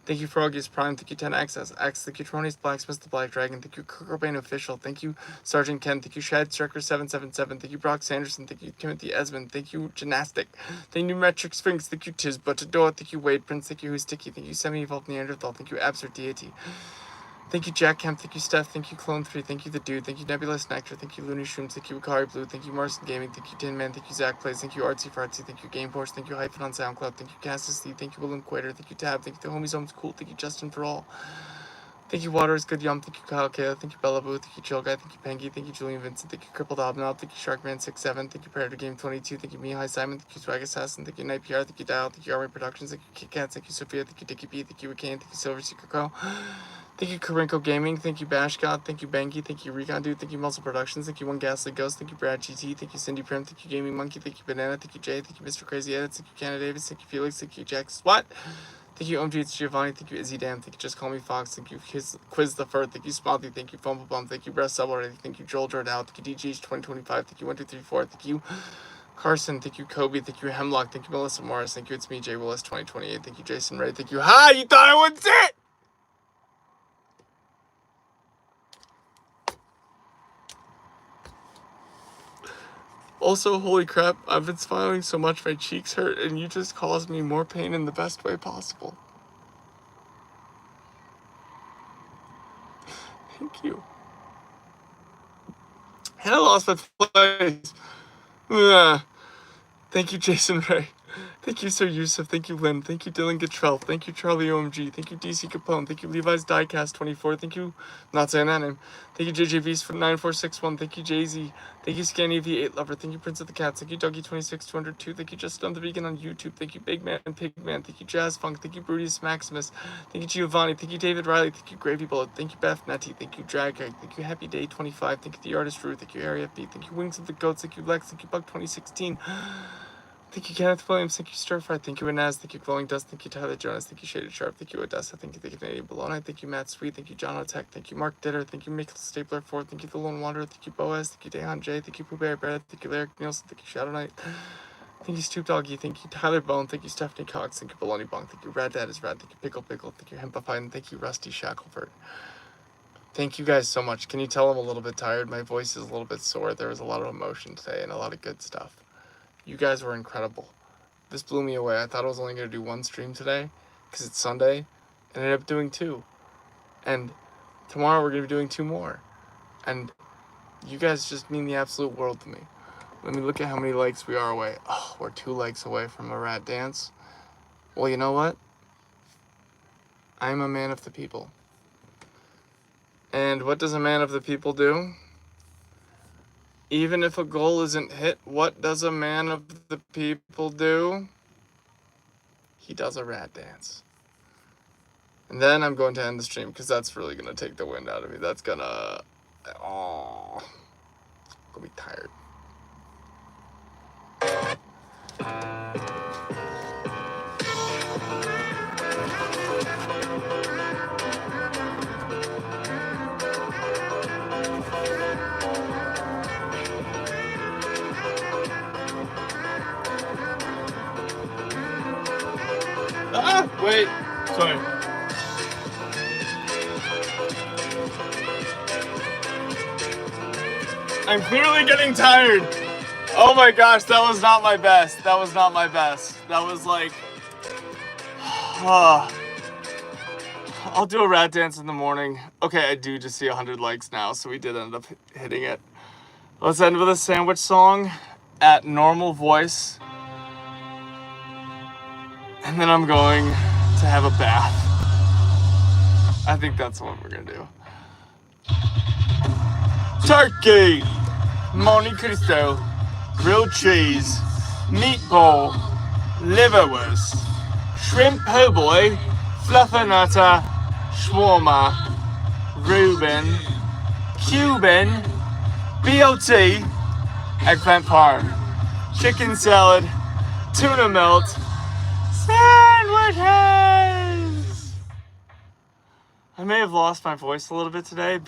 Thank you, Froggiest Prime. Thank you, 10XS X. Thank you, Tronius Blacksmith, the Black Dragon. Thank you, Kurt Cobain Official. Thank you, Sergeant Ken. Thank you, Shad Striker 777. Thank you, Brock Sanderson. Thank you, Timothy Esmond. Thank you, Gymnastic. Thank you, Metric Sphinx. Thank you, Tiz Butador. Thank you, Wade Prince. Thank you, Who's Sticky. Thank you, Semi-Evolved Neanderthal. Thank you, Absurd Deity. Thank you, Jack Kemp. Thank you, Steph. Thank you, Clone 3. Thank you, The Dude. Thank you, Nebulous Nectar. Thank you, Looney Shrooms. Thank you, Akari Blue. Thank you, Marson Gaming. Thank you, Tin Man. Thank you, Zach Plays. Thank you, Artsy Fartsy. Thank you, Game Force. Thank you, Hyphen on SoundCloud. Thank you, Cassis Lee. Thank you, Willem Quater. Thank you, Tab. Thank you, The Homies Homes Cool. Thank you, Justin For All. Thank you, Water is Good Yum. Thank you, Kyle Kayla. Thank you, Bella Boo. Thank you, Chill Guy. Thank you, Pengy. Thank you, Julian Vincent. Thank you, Crippled Hobnob. Thank you, Sharkman67. Thank you, Predator Game 22. Thank you, Mihai Simon. Thank you, Swag Assassin. Thank you, Night PR. Thank you, Dial. Thank you, Army Productions. Thank you, Kit Kats. Thank you, Sophia. Thank you, Dickie B. Thank you, Ricane. Thank you, Silver Secret Co. Thank you, Karinko Gaming. Thank you, Bash God. Thank you, Banky. Thank you, Recon Dude. Thank you, Muscle Productions. Thank you, One Ghastly Ghost. Thank you, Brad GT. Thank you, Cindy Prim. Thank you, Gaming Monkey. Thank you, Banana. Thank you, Jay. Thank you, Mr. Crazy Edits. Thank you, Canada Davis. Thank you, Felix. Thank you, Jack Swat. Thank you, OMG, it's Giovanni. Thank you, Izzy Dam. Thank you, Just Call Me Fox. Thank you, Quiz the Fur. Thank you, Smouthy. Thank you, Fumble Bum. Thank you, Breast Subway. Thank you, Joel Jordan. Thank you, DGH 2025. Thank you, 1234. Thank you, Carson. Thank you, Kobe. Thank you, Hemlock. Thank you, Melissa Morris. Thank you, It's Me, Jay Willis 2028. Thank you, Jason Ray. Thank you, Hi, you thought I wouldn't see it? Also, holy crap, I've been smiling so much my cheeks hurt, and you just caused me more pain in the best way possible. Thank you. And I lost my place. Thank you, Jason Ray. Thank you, Sir Yusuf. Thank you, Lynn. Thank you, Dylan Gatrell. Thank you, Charlie OMG. Thank you, DC Capone. Thank you, Levi's Diecast 24. Thank you, not saying that name. Thank you, JJV's for 9461. Thank you, Jay-Z. Thank you, Scanny the 8 Lover. Thank you, Prince of the Cats. Thank you, Dougie 26202. Thank you, Just on the Vegan on YouTube. Thank you, Big Man and Pigman. Thank you, Jazz Funk. Thank you, Brutus Maximus. Thank you, Giovanni. Thank you, David Riley. Thank you, Gravy Bullet. Thank you, Beth Netty. Thank you, Drag Egg. Thank you, Happy Day 25. Thank you, The Artist Ruth. Thank you, Area FB. Thank you, Wings of the Goats. Thank you, Lex. Thank you, Bug 2016. Thank you, Kenneth Williams. Thank you, Stir Fry. Thank you, Inez. Thank you, Glowing Dust. Thank you, Tyler Jonas. Thank you, Shaded Sharp. Thank you, Odessa. Thank you, Canadian Bologna. Thank you, Matt Sweet. Thank you, John O'Tech. Thank you, Mark Ditter. Thank you, Michael Stapler 4. Thank you, The Lone Wanderer. Thank you, Boaz. Thank you, Dehan J. Thank you, Pooh Bear Brad. Thank you, Lyric Nielsen. Thank you, Shadow Knight. Thank you, Stoop Doggy. Thank you, Tyler Bone. Thank you, Stephanie Cox. Thank you, Bologna Bong. Thank you, Rad Dad is Rad. Thank you, Pickle Pickle. Thank you, Hempify. And thank you, Rusty Shackelford. Thank you guys so much. Can you tell I'm a little bit tired? My voice is a little bit sore. There was a lot of emotion today and a lot of good stuff. You guys were incredible. This blew me away. I thought I was only going to do one stream today because it's Sunday. I ended up doing 2. And tomorrow we're going to be doing 2 more. And you guys just mean the absolute world to me. Let me look at how many likes we are away. Oh, we're 2 likes away from a rat dance. Well, you know what? I'm a man of the people. And what does a man of the people do? Even if a goal isn't hit, what does a man of the people do? He does a rat dance. And then I'm going to end the stream because that's really going to take the wind out of me. That's going to... Oh... I'm going to be tired. Ah! Wait. Sorry. I'm clearly getting tired. Oh my gosh, that was not my best. That was not my best. That was like... I'll do a rat dance in the morning. Okay, I do just see 100 likes now, so we did end up hitting it. Let's end with a sandwich song at normal voice. And then I'm going to have a bath. I think that's what we're gonna do. Turkey, Monte Cristo, grilled cheese, meatball, liverwurst, shrimp po' boy, fluffernutter, shawarma, Reuben, Cuban, BLT, eggplant parm, chicken salad, tuna melt, sandwiches! I may have lost my voice a little bit today,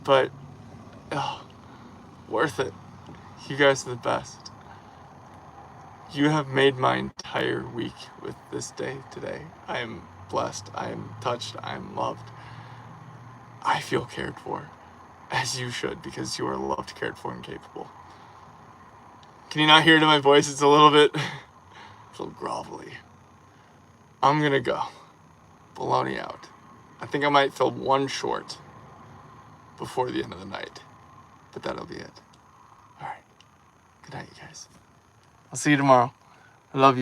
but worth it. You guys are the best. You have made my entire week with this day today. I am blessed. I am touched. I am loved. I feel cared for, as you should, because you are loved, cared for, and capable. Can you not hear it in my voice? It's a little bit, it's a little grovelly. I'm gonna go. Bologna out. I think I might film 1 short before the end of the night, but that'll be it. All right. Good night, you guys. I'll see you tomorrow. I love you.